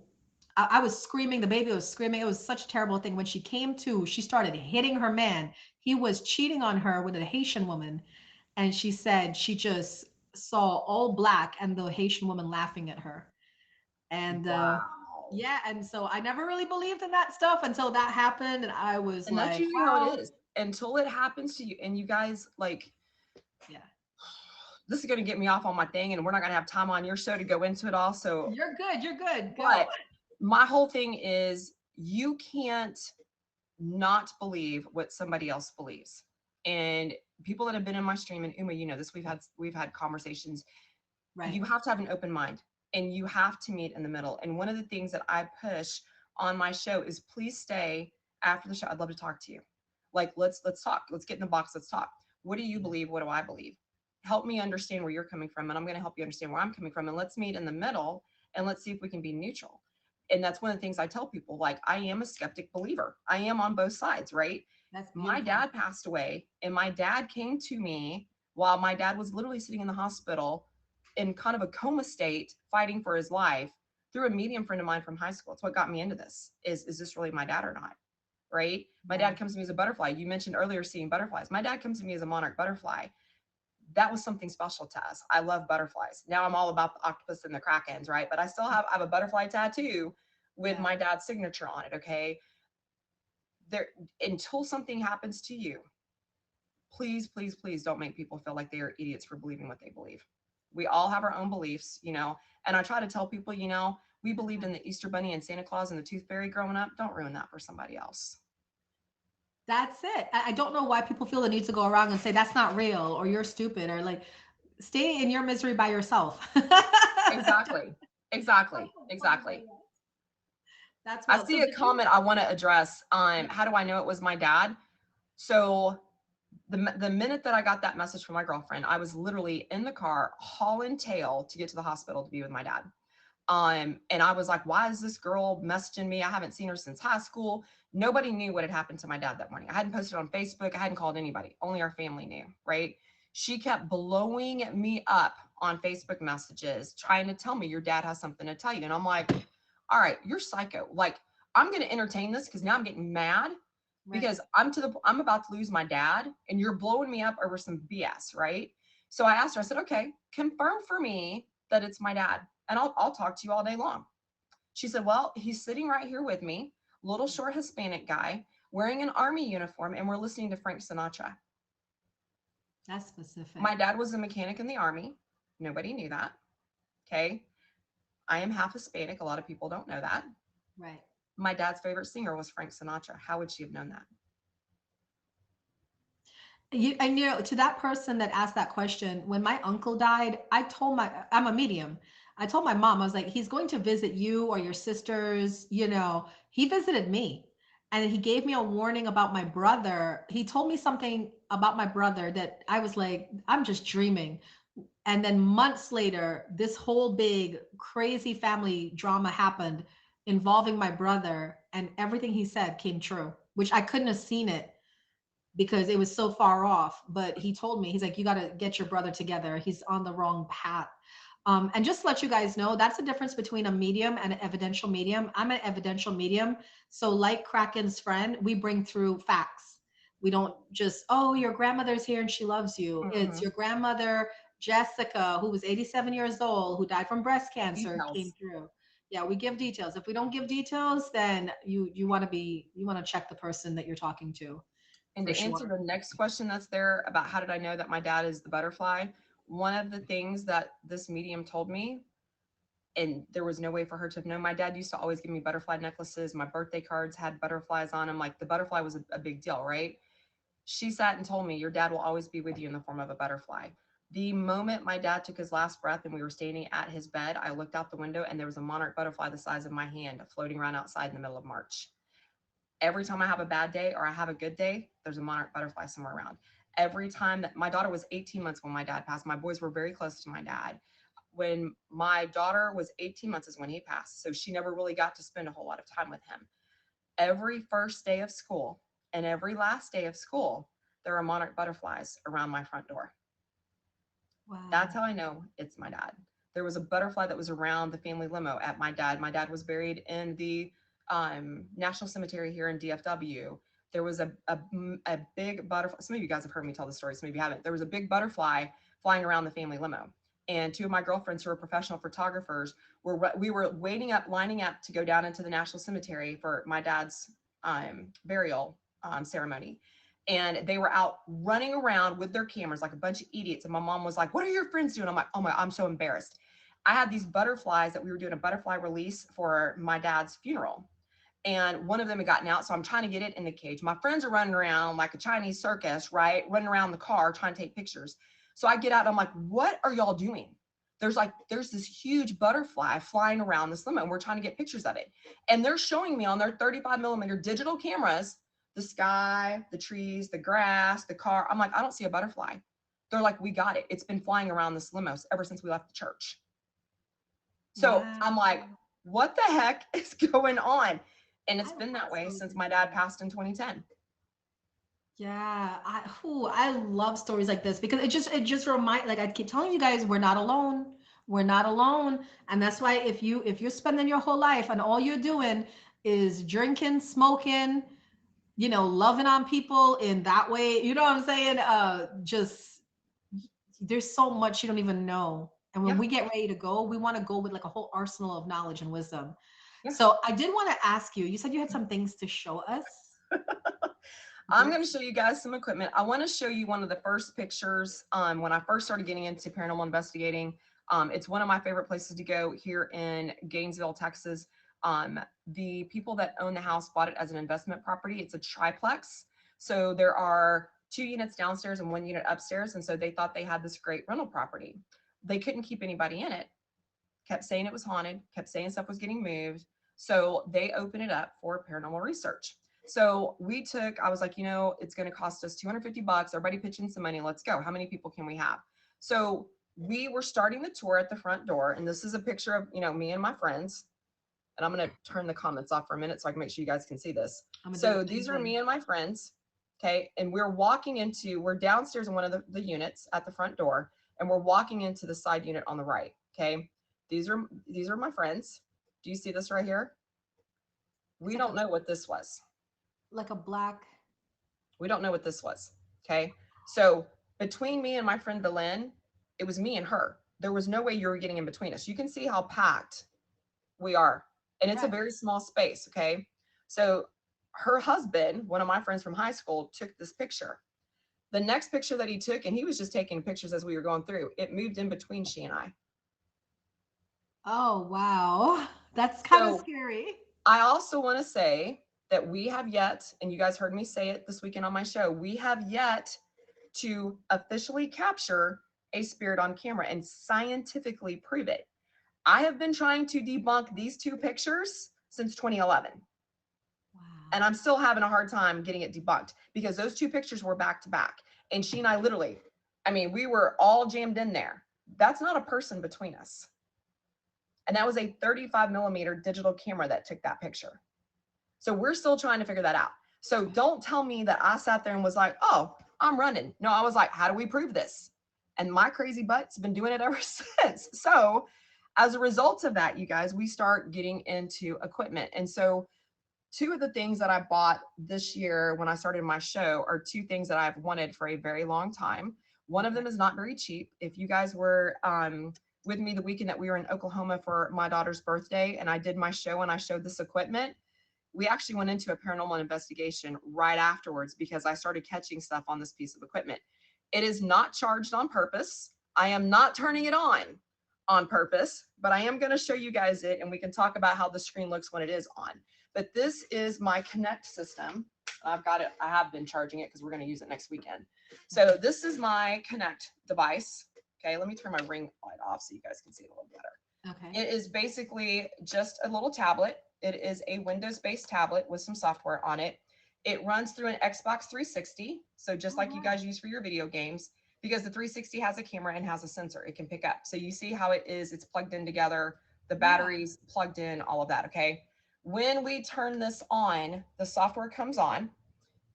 I was screaming. The baby was screaming. It was such a terrible thing. When she came to, she started hitting her man. He was cheating on her with a Haitian woman. And she said she just saw all black and the Haitian woman laughing at her. And Wow. yeah, and so I never really believed in that stuff until that happened. And I was And that's like, usually how it wow. is until it happens to you. And you guys, like, Yeah, this is going to get me off on my thing, and we're not going to have time on your show to go into it all. So, you're good. You're good. Go. but my whole thing is you can't not believe what somebody else believes. And people that have been in my stream, and Uma, you know this, we've had conversations. Right. You have to have an open mind and you have to meet in the middle. And one of the things that I push on my show is please stay after the show. I'd love to talk to you. Like let's talk. Let's get in the box. Let's talk. What do you believe? What do I believe? Help me understand where you're coming from, and I'm going to help you understand where I'm coming from. And let's meet in the middle and let's see if we can be neutral. And that's one of the things I tell people. Like, I am a skeptic believer. I am on both sides, right? That's My beautiful. dad passed away, and my dad came to me while my dad was literally sitting in the hospital in kind of a coma state, fighting for his life, through a medium friend of mine from high school. It's what got me into this. Is this really my dad or not? Right? My Yeah. dad comes to me as a butterfly. You mentioned earlier seeing butterflies. My dad comes to me as a monarch butterfly. That was something special to us. I love butterflies. Now I'm all about the octopus and the krakens, right? But I have a butterfly tattoo with Yeah. my dad's signature on it. Okay. There, until something happens to you, please, please, please don't make people feel like they are idiots for believing what they believe. We all have our own beliefs, and I try to tell people, we believed in the Easter Bunny and Santa Claus and the Tooth Fairy growing up. Don't ruin that for somebody else. That's it. I don't know why people feel the need to go around and say that's not real or you're stupid or like stay in your misery by yourself. Exactly. Exactly. Exactly. That's I wild. see So a did you? comment I want to address. Yeah. How do I know it was my dad? So the minute that I got that message from my girlfriend, I was literally in the car hauling tail to get to the hospital to be with my dad. And I was like, why is this girl messaging me? I haven't seen her since high school. Nobody knew what had happened to my dad that morning. I hadn't posted on Facebook. I hadn't called anybody. Only our family knew, right? She kept blowing me up on Facebook messages, trying to tell me your dad has something to tell you. And I'm like, all right, you're psycho. Like, I'm going to entertain this because now I'm getting mad Right. because I'm about to lose my dad and you're blowing me up over some BS, right? So I asked her, I said, okay, confirm for me that it's my dad and I'll talk to you all day long. She said, well, he's sitting right here with me, little short Hispanic guy wearing an army uniform, and we're listening to Frank Sinatra. That's specific. My dad was a mechanic in the army. Nobody knew that. Okay. I am half Hispanic. A lot of people don't know that. Right. My dad's favorite singer was Frank Sinatra. How would she have known that? And to that person that asked that question, when my uncle died, I'm a medium. I told my mom, I was like, he's going to visit you or your sisters. He visited me and he gave me a warning about my brother. He told me something about my brother that I was like, I'm just dreaming. And then months later, this whole big crazy family drama happened involving my brother, and everything he said came true, which I couldn't have seen it because it was so far off. But he told me, he's like, you got to get your brother together. He's on the wrong path. And just to let you guys know, that's the difference between a medium and an evidential medium. I'm an evidential medium. So, like Kraken's friend, we bring through facts. We don't just, oh, your grandmother's here and she loves you. It's Mm-hmm. your grandmother, Jessica, who was 87 years old, who died from breast cancer, came Details. through. Yeah, we give details. If we don't give details, then you want to check the person that you're talking to, And for to answer sure. the next question that's there about how did I know that my dad is the butterfly, one of the things that this medium told me, and there was no way for her to have known, my dad used to always give me butterfly necklaces. My birthday cards had butterflies on them. Like the butterfly was a big deal, right? She sat and told me, your dad will always be with you in the form of a butterfly. The moment my dad took his last breath and we were standing at his bed, I looked out the window and there was a monarch butterfly the size of my hand floating around outside in the middle of March. Every time I have a bad day or I have a good day, there's a monarch butterfly somewhere around. Every time that my daughter was 18 months when my dad passed, my boys were very close to my dad. When my daughter was 18 months is when he passed. So she never really got to spend a whole lot of time with him. Every first day of school and every last day of school, there are monarch butterflies around my front door. That's Wow. how I know it's my dad. There was a butterfly that was around the family limo at my dad. My dad was buried in the National Cemetery here in DFW. There was a big butterfly. Some of you guys have heard me tell the story, some of you haven't. There was a big butterfly flying around the family limo. And two of my girlfriends who are professional photographers we were lining up to go down into the National Cemetery for my dad's burial ceremony. And they were out running around with their cameras like a bunch of idiots. And my mom was like, what are your friends doing? I'm like, oh my, I'm so embarrassed. I had these butterflies that we were doing a butterfly release for my dad's funeral. And one of them had gotten out. So I'm trying to get it in the cage. My friends are running around like a Chinese circus, right? Running around the car trying to take pictures. So I get out and I'm like, what are y'all doing? There's this huge butterfly flying around this limo and we're trying to get pictures of it. And they're showing me on their 35 millimeter digital cameras the sky, the trees, the grass, the car. I'm like, I don't see a butterfly. They're like, we got it. It's been flying around this limo ever since we left the church. So Wow. I'm like, what the heck is going on? And it's I been love that way stories since like my dad that. passed in 2010. Yeah, I love stories like this because it just remind, like I keep telling you guys, we're not alone. We're not alone. And that's why if you're spending your whole life and all you're doing is drinking, smoking, loving on people in that way, you know what I'm saying? Just there's so much you don't even know. And when Yeah, we get ready to go, we want to go with like a whole arsenal of knowledge and wisdom. yeah. So I did want to ask you, you said you had some things to show us. I'm Yeah. going to show you guys some equipment. I want to show you one of the first pictures when I first started getting into paranormal investigating. It's one of my favorite places to go here in Gainesville, Texas. The people that own the house bought it as an investment property. It's a triplex. So there are 2 units downstairs and 1 unit upstairs. And so they thought they had this great rental property. They couldn't keep anybody in it, kept saying it was haunted, kept saying stuff was getting moved. So they opened it up for paranormal research. So I was like, it's going to cost us $250. Everybody pitch in some money. Let's go. How many people can we have? So we were starting the tour at the front door, and this is a picture of, you know, me and my friends. And I'm going to turn the comments off for a minute so I can make sure you guys can see this. I'm gonna do So the same these are thing. me and my friends. Okay. And we're downstairs in one of the units at the front door, and we're walking into the side unit on the right. Okay. These are my friends. Do you see this right here? It's We like don't know what this was. a black. We don't know what this was. Okay. So between me and my friend Belen, it was me and her. There was no way you were getting in between us. You can see how packed we are. And it's a Right. very small space. Okay. So her husband, one of my friends from high school, took this picture. The next picture that he took, and he was just taking pictures as we were going through, it moved in between she and I. Oh wow, that's kind of So scary. I also want to say that we have yet, and you guys heard me say it this weekend on my show, we have yet to officially capture a spirit on camera and scientifically prove it. I have been trying to debunk these two pictures since 2011. And Wow. I'm still having a hard time getting it debunked because those two pictures were back to back. And she and I literally, I mean, we were all jammed in there. That's not a person between us. And that was a 35 millimeter digital camera that took that picture. So we're still trying to figure that out. So don't tell me that I sat there and was like, oh, I'm running. No, I was like, how do we prove this? And my crazy butt's been doing it ever since. So as a result of that, you guys, we start getting into equipment. And so two of the things that I bought this year when I started my show are two things that I've wanted for a very long time. One of Okay. them is not very cheap. If you guys were with me the weekend that we were in Oklahoma for my daughter's birthday and I did my show and I showed this equipment, we actually went into a paranormal investigation right afterwards because I started catching stuff on this piece of equipment. It is not charged on purpose. I am not turning it on purpose, but I am going to show you guys it and we can talk about how the screen looks when it is on. But this is my Connect system. I've got it. I have been charging it because we're going to use it next weekend. So this is my Connect device. Okay, let me turn my ring light off so you guys can see it a little better. Okay. It is basically just a little tablet. It is a Windows-based tablet with some software on it. It runs through an Xbox 360, so just Oh like you wow. guys use for your video games, because the 360 has a camera and has a sensor it can pick up. So you see how it is, it's plugged in together, the Yeah. batteries plugged in, all of that, okay? When we turn this on, the software comes on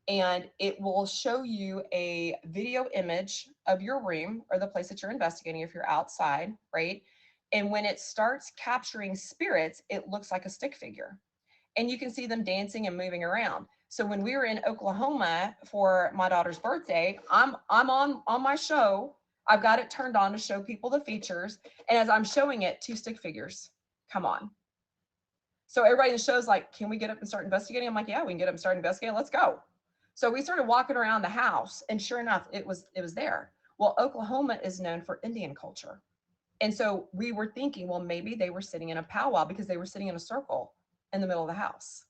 and it will show you a video image of your room or the place that you're investigating if you're outside, right? And when it starts capturing spirits, it looks like a stick figure. And you can see them dancing and moving around. So when we were in Oklahoma for my daughter's birthday, I'm on my show. I've got it turned on to show people the features. And as I'm showing it, two stick figures come on. So everybody in the show's like, can we get up and start investigating? I'm like, yeah, we can get up and start investigating. Let's go. So we started walking around the house, and sure enough, it was there. Well, Oklahoma is known for Indian culture. And so we were thinking, well, maybe they were sitting in a powwow because they were sitting in a circle in the middle of the house.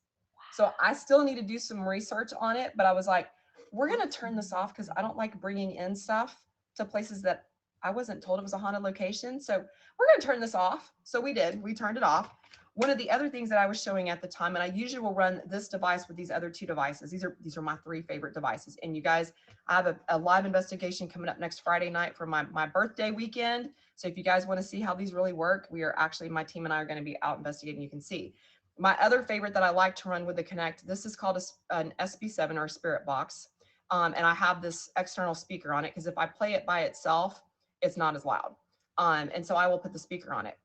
So I still need to do some research on it, but I was like, we're going to turn this off because I don't like bringing in stuff to places that I wasn't told it was a haunted location. So we're going to turn this off. So we did. We turned it off. One of the other things that I was showing at the time, and I usually will run this device with these other two devices. These are my three favorite devices. And you guys, I have a live investigation coming up next Friday night for my birthday weekend. So if you guys want to see how these really work, we are actually, my team and I are going to be out investigating. You can see. My other favorite that I like to run with the Connect, this is called an SB7 or a spirit box. And I have this external speaker on it because if I play it by itself, it's not as loud. And so I will put the speaker on it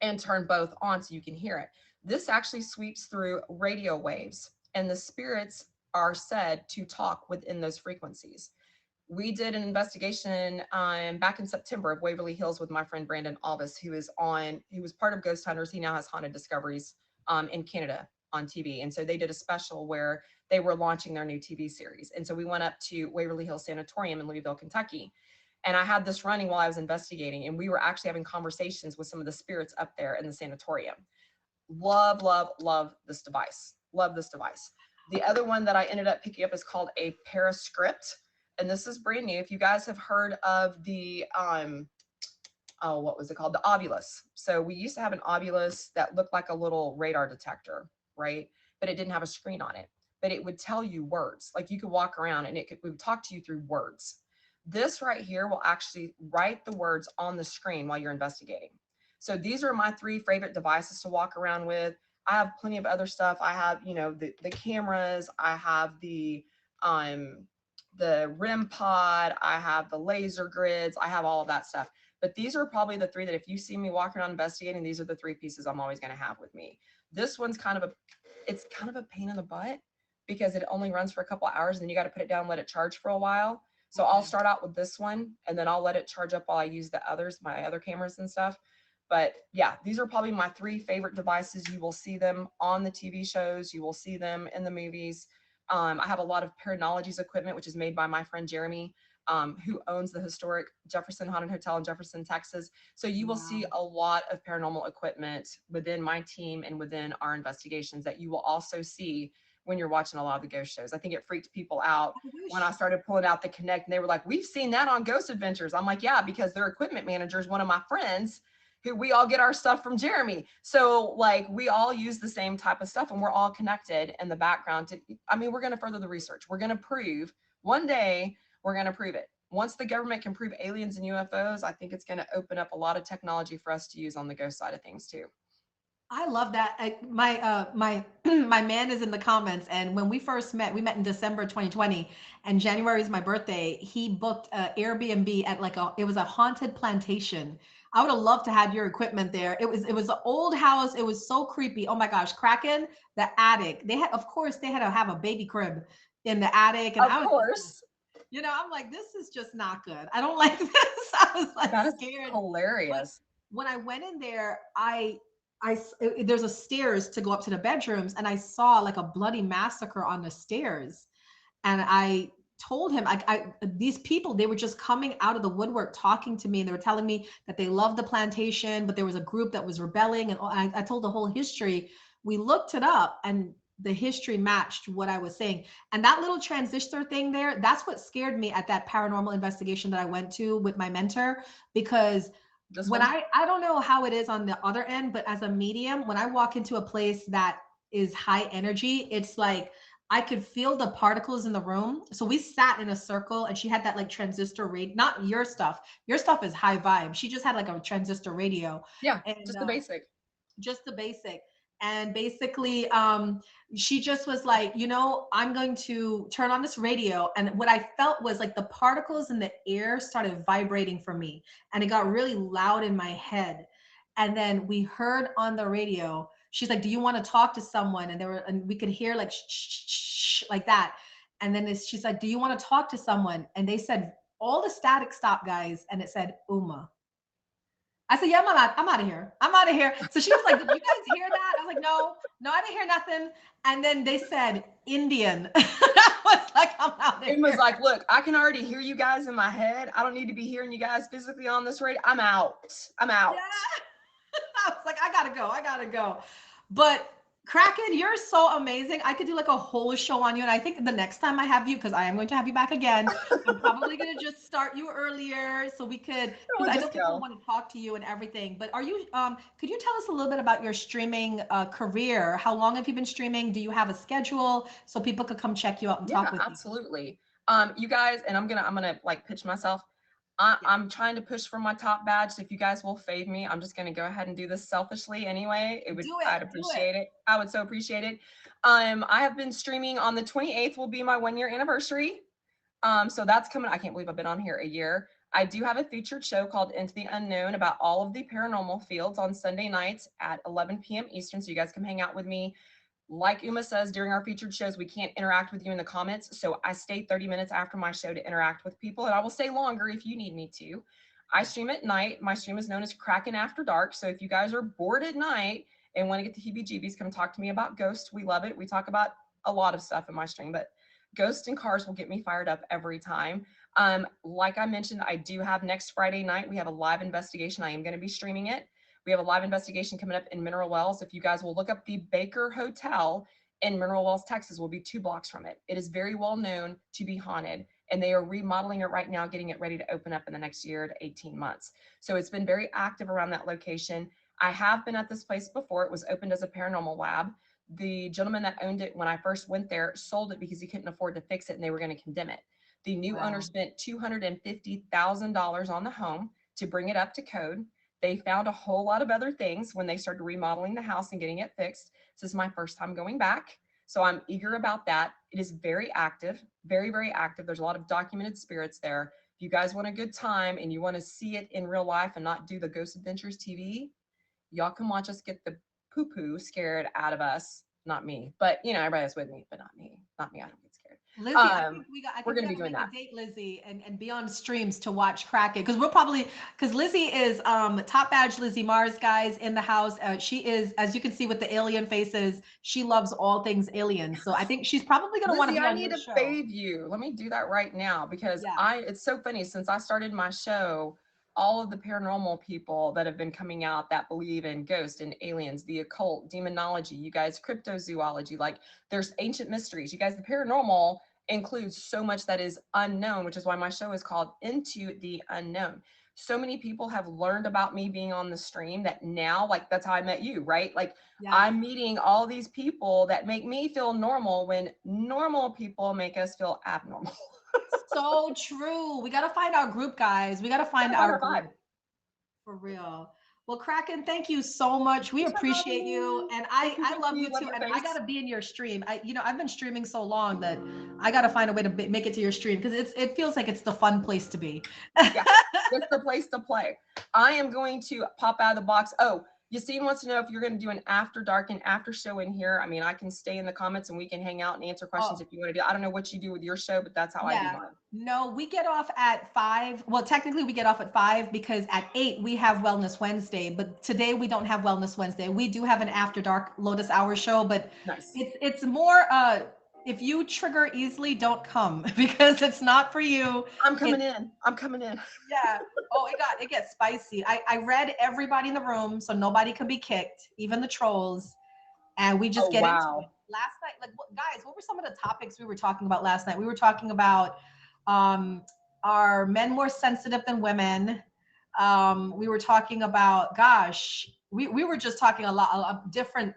and turn both on so you can hear it. This actually sweeps through radio waves, and the spirits are said to talk within those frequencies. We did an investigation back in September of Waverly Hills with my friend Brandon Alvis, who was part of Ghost Hunters. He now has Haunted Discoveries in Canada on TV. And so they did a special where they were launching their new TV series. And so we went up to Waverly Hills Sanatorium in Louisville, Kentucky. And I had this running while I was investigating, and we were actually having conversations with some of the spirits up there in the sanatorium. Love, love, love this device. Love this device. The other one that I ended up picking up is called a Parascript. And this is brand new. If you guys have heard of the, what was it called? The Ovilus. So we used to have an Ovilus that looked like a little radar detector, right? But it didn't have a screen on it. But it would tell you words. Like you could walk around and it would talk to you through words. This right here will actually write the words on the screen while you're investigating. So these are my 3 favorite devices to walk around with. I have plenty of other stuff. I have, you know, the cameras, I have um the REM pod, I have the laser grids, I have all of that stuff. But these are probably the 3 that if you see me walking around investigating, these are the 3 pieces I'm always going to have with me. This one's it's kind of a pain in the butt because it only runs for a couple of hours and then you got to put it down and let it charge for a while. So I'll start out with this one and then I'll let it charge up while I use the others, my other cameras and stuff. But yeah, these are probably my 3 favorite devices. You will see them on the TV shows. You will see them in the movies. I have a lot of Paranologies equipment, which is made by my friend Jeremy, who owns the historic Jefferson Haunted Hotel in Jefferson, Texas. So you will see a lot of paranormal equipment within my team and within our investigations that you will also see when you're watching a lot of the ghost shows. I think it freaked people out when I started pulling out the Kinect and they were like, we've seen that on Ghost Adventures. I'm like, yeah, because their equipment manager is one of my friends who we all get our stuff from Jeremy. So like we all use the same type of stuff and we're all connected in the background to, I mean, we're going to further the research. We're going to prove one day, we're going to prove it. Once the government can prove aliens and UFOs, I think it's going to open up a lot of technology for us to use on the ghost side of things too. I love that. My my man is in the comments, and when we first met, we met in December 2020, and January is my birthday. He booked a Airbnb at like it was a haunted plantation. I would have loved to have your equipment there. It was an old house. It was so creepy. Oh my gosh, Kraken, the attic. They had, of course, they had to have a baby crib in the attic, and Of I was just, course. I'm like, this is just not good. I don't like this. I was like That is scared. But hilarious. when I went in there, there's a stairs to go up to the bedrooms, and I saw like a bloody massacre on the stairs. And I told him, these people, they were just coming out of the woodwork talking to me, and they were telling me that they loved the plantation, but there was a group that was rebelling, and I told the whole history. We looked it up, and the history matched what I was saying. And that little transistor thing there, that's what scared me at that paranormal investigation that I went to with my mentor, because when I don't know how it is on the other end, but as a medium, when I walk into a place that is high energy, it's like I could feel the particles in the room. So we sat in a circle, and she had that like transistor radio, not your stuff. Your stuff is high vibe. She just had like a transistor radio, Yeah, and just the basic. just the basic. And basically, she just was like, I'm going to turn on this radio. And what I felt was like the particles in the air started vibrating for me, and it got really loud in my head. And then we heard on the radio, she's like, do you want to talk to someone? And we could hear like, shh, shh, shh, like that. And then she's like, do you want to talk to someone? And they said, all the static stopped, guys. And it said, Uma. I said, yeah, I'm out of here. I'm out of here. So she was like, did you guys hear that? I was like, no, I didn't hear nothing. And then they said, Indian. I was like, I'm out of It was here. like, look, I can already hear you guys in my head. I don't need to be hearing you guys physically on this radio. I'm out. I'm out. Yeah. I was like, I gotta go. I gotta go. But Kraken, you're so amazing. I could do like a whole show on you. And I think the next time I have you, because I am going to have you back again, I'm probably going to just start you earlier so we could, We'll because I know just people go. want to talk to you and everything. But could you tell us a little bit about your streaming career? How long have you been streaming? Do you have a schedule so people could come check you out and talk Yeah, with you? absolutely. You guys, and I'm gonna like pitch myself. Yeah. I'm trying to push for my top badge. So if you guys will fave me, I'm just gonna go ahead and do this selfishly anyway. Do it. I'd Do it. appreciate it. I would so appreciate it. I have been streaming on the 28th will be my 1 year anniversary. So that's coming. I can't believe I've been on here a year. I do have a featured show called Into the Unknown about all of the paranormal fields on Sunday nights at 11 p.m. Eastern. So you guys come hang out with me. Like Uma says, during our featured shows, we can't interact with you in the comments. So I stay 30 minutes after my show to interact with people, and I will stay longer if you need me to. I stream at night. My stream is known as Kraken After Dark. So if you guys are bored at night and want to get the heebie-jeebies, come talk to me about ghosts. We love it. We talk about a lot of stuff in my stream, but ghosts and cars will get me fired up every time. Like I mentioned, I do have next Friday night, we have a live investigation. I am going to be streaming it. We have a live investigation coming up in Mineral Wells. If you guys will look up the Baker Hotel in Mineral Wells, Texas, will be 2 blocks from it. It is very well known to be haunted, and they are remodeling it right now, getting it ready to open up in the next year to 18 months. So it's been very active around that location. I have been at this place before. It was opened as a paranormal lab. The gentleman that owned it when I first went there sold it because he couldn't afford to fix it and they were going to condemn it. The new owner Wow. spent $250,000 on the home to bring it up to code. They found a whole lot of other things when they started remodeling the house and getting it fixed. This is my first time going back. So I'm eager about that. It is very active, very, very active. There's a lot of documented spirits there. If you guys want a good time and you want to see it in real life and not do the Ghost Adventures TV, y'all can watch us get the poo poo scared out of us. Not me, but you know, everybody else with me, but not me. Not me. I don't get scared. Lizzie, I think we got. I We're think we going to got be to doing make a that. date, Lizzie, and be on streams to watch Kraken because we'll probably because Lizzie is top badge Lizzie Mars guys in the house. She is, as you can see with the alien faces, she loves all things aliens. So I think she's probably gonna want to Lizzie, be I on need your to show. fave you. Let me do that right now because Yeah. it's so funny. Since I started my show, all of the paranormal people that have been coming out that believe in ghosts and aliens, the occult, demonology, you guys, cryptozoology, like there's ancient mysteries. You guys, the paranormal includes so much that is unknown, which is why my show is called Into the Unknown. So many people have learned about me being on the stream that now, like that's how I met you, right? Like Yes. I'm meeting all these people that make me feel normal when normal people make us feel abnormal. So true. We got to find our group, guys. We got to find Gotta find our our vibe. group for real. Well, Kraken, thank you so much. We Thanks for having appreciate you, me. and Thank you, I thank love you. you Love too. your And I face. gotta be in your stream. I've been streaming so long that I gotta find a way to make it to your stream because it feels like it's the fun place to be. Yeah, it's the place to play. I am going to pop out of the box. Oh, Yassine wants to know if you're going to do an after dark and after show in here. I mean, I can stay in the comments and we can hang out and answer questions Oh, if you want to do. I don't know what you do with your show, but that's how I do yeah. mine. No, we get off at 5. Well, technically we get off at 5 because at 8 we have Wellness Wednesday, but today we don't have Wellness Wednesday. We do have an after dark Lotus Hour show, but Nice. it's more if you trigger easily, don't come because it's not for you. I'm It coming in. I'm coming in. Yeah. Oh, it gets spicy. I read everybody in the room so nobody could be kicked, even the trolls, and we just Oh, get into it. wow. Last night, like guys, what were some of the topics we were talking about last night? We were talking about um are men more sensitive than women? We were talking about we were just talking a lot of different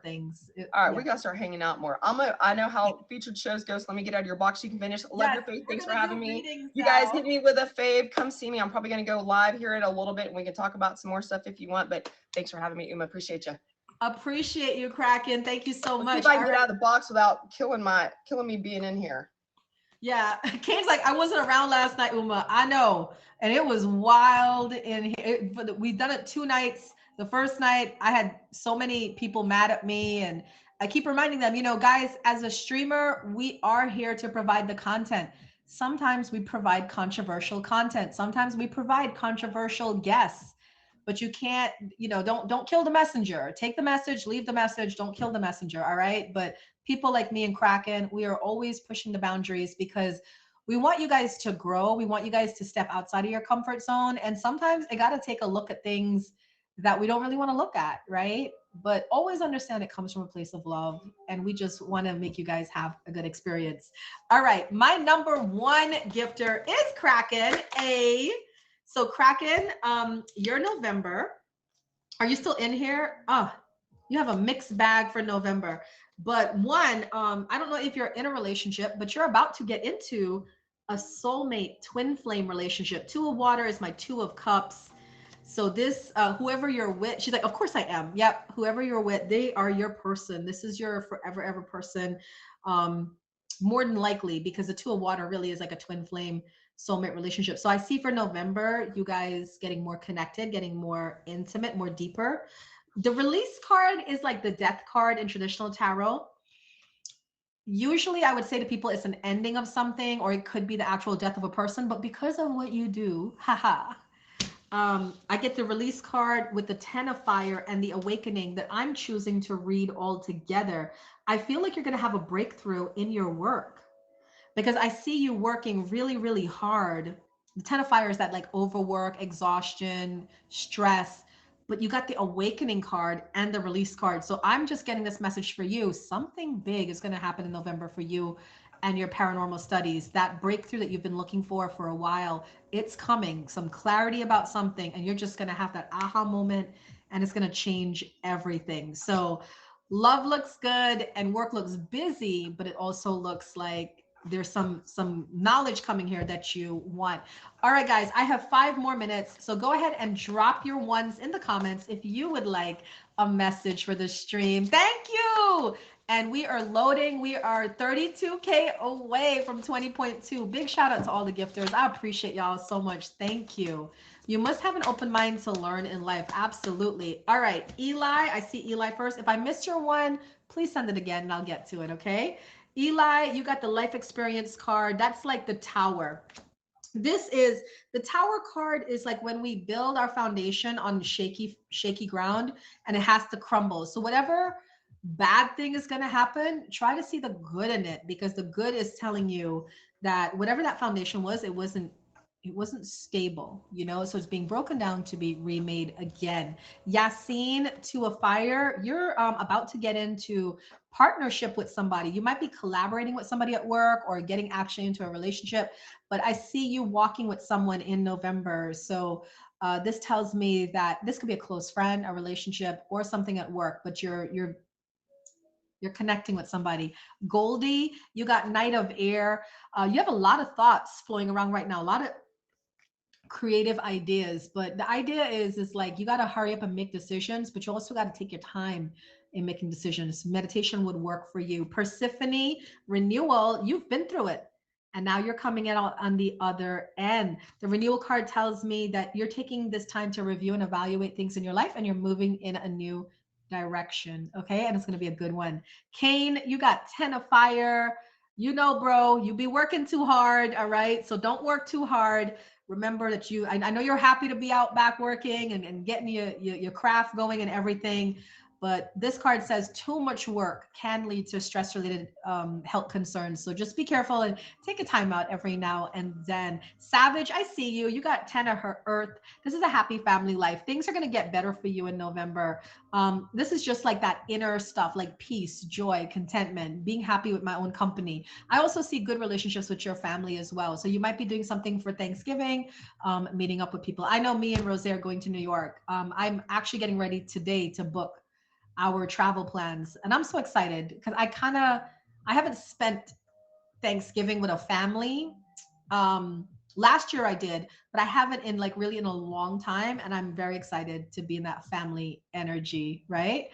things. All right, Yeah. we gotta start hanging out more. I know how featured shows go, so let me get out of your box. You can finish. Love Yes, your face. we're Thanks for gonna having do me. readings You guys now. hit me with a fave. Come see me. I'm probably gonna go live here in a little bit and we can talk about some more stuff if you want. But thanks for having me, Uma. Appreciate you. Appreciate you, Kraken. Thank you so Let's see if much. I All can get right. out of the box without killing me being in here. Yeah, Kane's like, I wasn't around last night, Uma. I know, and it was wild in here. But we've done it 2 nights. The first night, I had so many people mad at me, and I keep reminding them, guys, as a streamer, we are here to provide the content. Sometimes we provide controversial content. Sometimes we provide controversial guests. But you can't, don't kill the messenger. Take the message, leave the message. Don't kill the messenger. All right, but people like me and Kraken, we are always pushing the boundaries because we want you guys to grow. We want you guys to step outside of your comfort zone. And sometimes it got to take a look at things that we don't really want to look at, right? But always understand it comes from a place of love. And we just want to make you guys have a good experience. All right. My number one gifter is Kraken. So Kraken, you're November. Are you still in here? Oh, you have a mixed bag for November. But one, I don't know if you're in a relationship, but you're about to get into a soulmate twin flame relationship. Two of water is my two of cups. So this, whoever you're with, she's like, of course I am. Yep, whoever you're with, they are your person. This is your forever ever person. Um, More than likely, because the two of water really is like a twin flame soulmate relationship. So I see for November, you guys getting more connected, getting more intimate, more deeper. The release card is like the death card in traditional tarot. Usually I would say to people it's an ending of something, or it could be the actual death of a person, but because of what you do, haha, I get the release card with the 10 of fire and the awakening that I'm choosing to read all together. I feel like you're going to have a breakthrough in your work because I see you working really, really hard. The 10 of fire is that like overwork, exhaustion, stress, but you got the awakening card and the release card. So I'm just getting this message for you. Something big is going to happen in November for you and your paranormal studies. That breakthrough that you've been looking for a while, it's coming. Some clarity about something, and you're just going to have that aha moment, and it's going to change everything. So love looks good and work looks busy, but it also looks like there's some knowledge coming here that you want. All right, guys, I have 5 more minutes, so go ahead and drop your ones in the comments if you would like a message for the stream. Thank you. And we are loading. We are 32K away from 20.2. Big shout out to all the gifters. I appreciate y'all so much. Thank you. You must have an open mind to learn in life. Absolutely. All right, Eli, I see Eli first. If I missed your one, please send it again and I'll get to it, okay? Eli, you got the life experience card. That's like the tower. This is the tower card is like when we build our foundation on shaky ground and it has to crumble. So whatever bad thing is going to happen, try to see the good in it, because the good is telling you that whatever that foundation was, it wasn't stable, you know, so it's being broken down to be remade again. Yassine, to a fire, you're about to get into partnership with somebody. You might be collaborating with somebody at work or getting actually into a relationship, but I see you walking with someone in November. So this tells me that this could be a close friend, a relationship, or something at work, but you're connecting with somebody. Goldie, you got Knight of Air. You have a lot of thoughts flowing around right now, a lot of creative ideas, but the idea is like you got to hurry up and make decisions, but you also got to take your time in making decisions. Meditation would work for you. Persephone, renewal, you've been through it and now you're coming out on the other end. The renewal card tells me that you're taking this time to review and evaluate things in your life and you're moving in a new direction, okay? And it's going to be a good one. Kane, you got 10 of fire. You know, bro, you be working too hard, all right? So don't work too hard. Remember that I know you're happy to be out back working and getting your craft going and everything, but this card says too much work can lead to stress related health concerns. So just be careful and take a time out every now and then. Savage, I see you. You got 10 of her earth. This is a happy family life. Things are going to get better for you in November. This is just like that inner stuff, like peace, joy, contentment, being happy with my own company. I also see good relationships with your family as well. So you might be doing something for Thanksgiving, meeting up with people. I know me and Rose are going to New York. I'm actually getting ready today to book our travel plans. And I'm so excited because I haven't spent Thanksgiving with a family. Last year I did, but I haven't in like really in a long time. And I'm very excited to be in that family energy, right?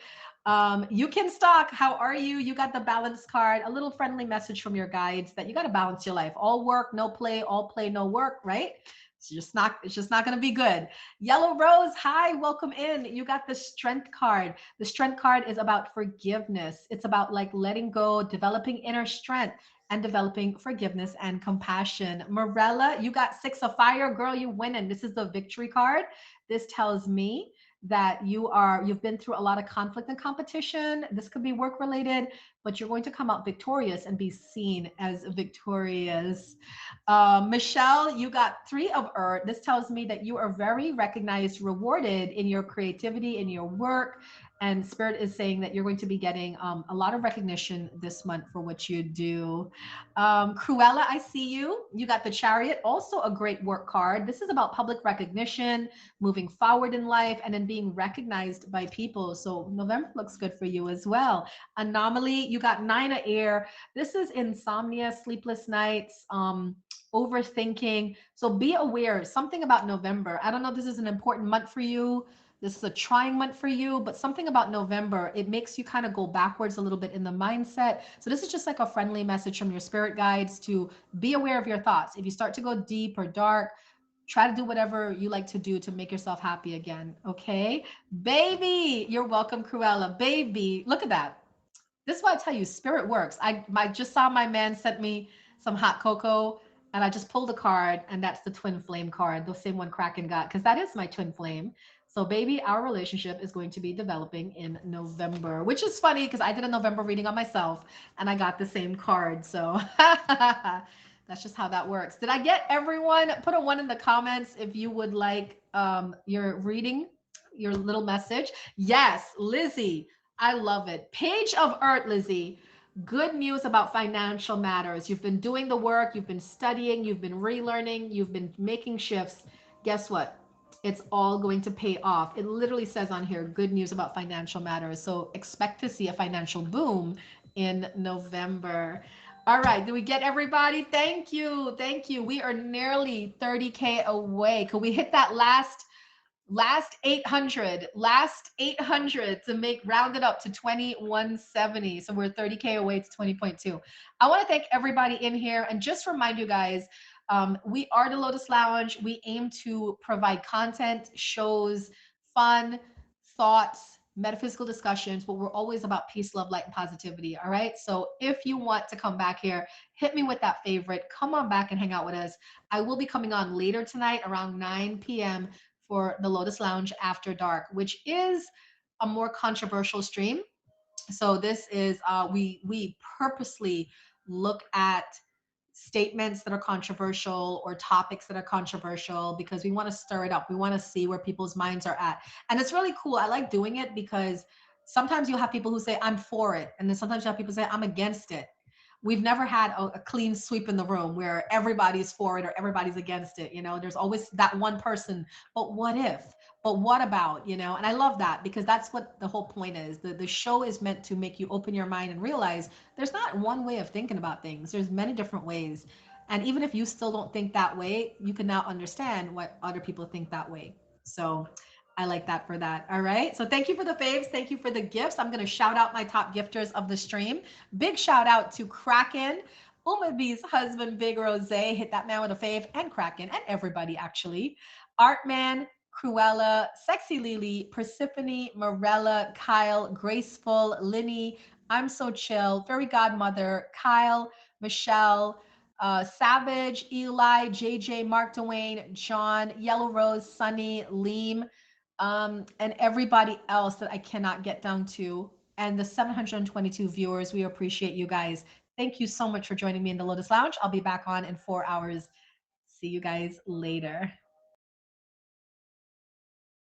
You can stalk. How are you? You got the balance card, a little friendly message from your guides that you got to balance your life. All work, no play, all play, no work, right? It's just not going to be good. Yellow Rose, hi, welcome in. You got the strength card. The strength card is about forgiveness. It's about like letting go, developing inner strength and developing forgiveness and compassion. Morella, you got 6 of fire. Girl, you winning. This is the victory card. This tells me that you've been through a lot of conflict and competition. This could be work related, but you're going to come out victorious and be seen as victorious. Michelle, you got 3 of earth. This tells me that you are very recognized, rewarded in your creativity, in your work. And Spirit is saying that you're going to be getting a lot of recognition this month for what you do. Cruella, I see you. You got the Chariot, also a great work card. This is about public recognition, moving forward in life, and then being recognized by people. So November looks good for you as well. Anomaly, you got 9 of air. This is insomnia, sleepless nights, overthinking. So be aware, something about November. I don't know if this is an important month for you. This is a trying month for you, but something about November, it makes you kind of go backwards a little bit in the mindset. So this is just like a friendly message from your spirit guides to be aware of your thoughts. If you start to go deep or dark, try to do whatever you like to do to make yourself happy again. Okay. Baby, you're welcome, Cruella. Baby, look at that. This is why I tell you, spirit works. I just saw my man sent me some hot cocoa and I just pulled a card and that's the twin flame card, the same one Kraken got, because that is my twin flame. So baby, our relationship is going to be developing in November, which is funny because I did a November reading on myself and I got the same card. So that's just how that works. Did I get everyone? Put a 1 in the comments if you would like your reading, your little message. Yes, Lizzie, I love it. Page of Earth, Lizzie. Good news about financial matters. You've been doing the work, you've been studying, you've been relearning, you've been making shifts. Guess what? It's all going to pay off. It literally says on here, good news about financial matters. So expect to see a financial boom in November. All right, did we get everybody? Thank you. Thank you. We are nearly 30K away. Could we hit that last 800, last 800 to make round it up to 2170. So we're 30K away to 20.2. I want to thank everybody in here and just remind you guys, we are the Lotus Lounge. We aim to provide content, shows, fun, thoughts, metaphysical discussions, but we're always about peace, love, light, and positivity. All right. So if you want to come back here, hit me with that favorite. Come on back and hang out with us. I will be coming on later tonight around 9 p.m. for the Lotus Lounge After Dark, which is a more controversial stream. So this is we purposely look at statements that are controversial or topics that are controversial because we want to stir it up. We want to see where people's minds are at. And it's really cool. I like doing it because sometimes you'll have people who say I'm for it, and then sometimes you have people say I'm against it. We've never had a clean sweep in the room where everybody's for it or everybody's against it. There's always that one person, but what if? But what about, And I love that because that's what the whole point is. The show is meant to make you open your mind and realize there's not one way of thinking about things. There's many different ways. And even if you still don't think that way, you can now understand what other people think that way. So I like that for that. All right. So thank you for the faves. Thank you for the gifts. I'm going to shout out my top gifters of the stream. Big shout out to Kraken, Uma B's husband, Big Rose. Hit that man with a fave, and Kraken, and everybody actually. Artman, Cruella, Sexy Lily, Persephone, Morella, Kyle, Graceful, Linny, I'm So Chill, Fairy Godmother, Kyle, Michelle, Savage, Eli, JJ, Mark Dwayne, John, Yellow Rose, Sunny, Leem, and everybody else that I cannot get down to. And the 722 viewers, we appreciate you guys. Thank you so much for joining me in the Lotus Lounge. I'll be back on in 4 hours. See you guys later.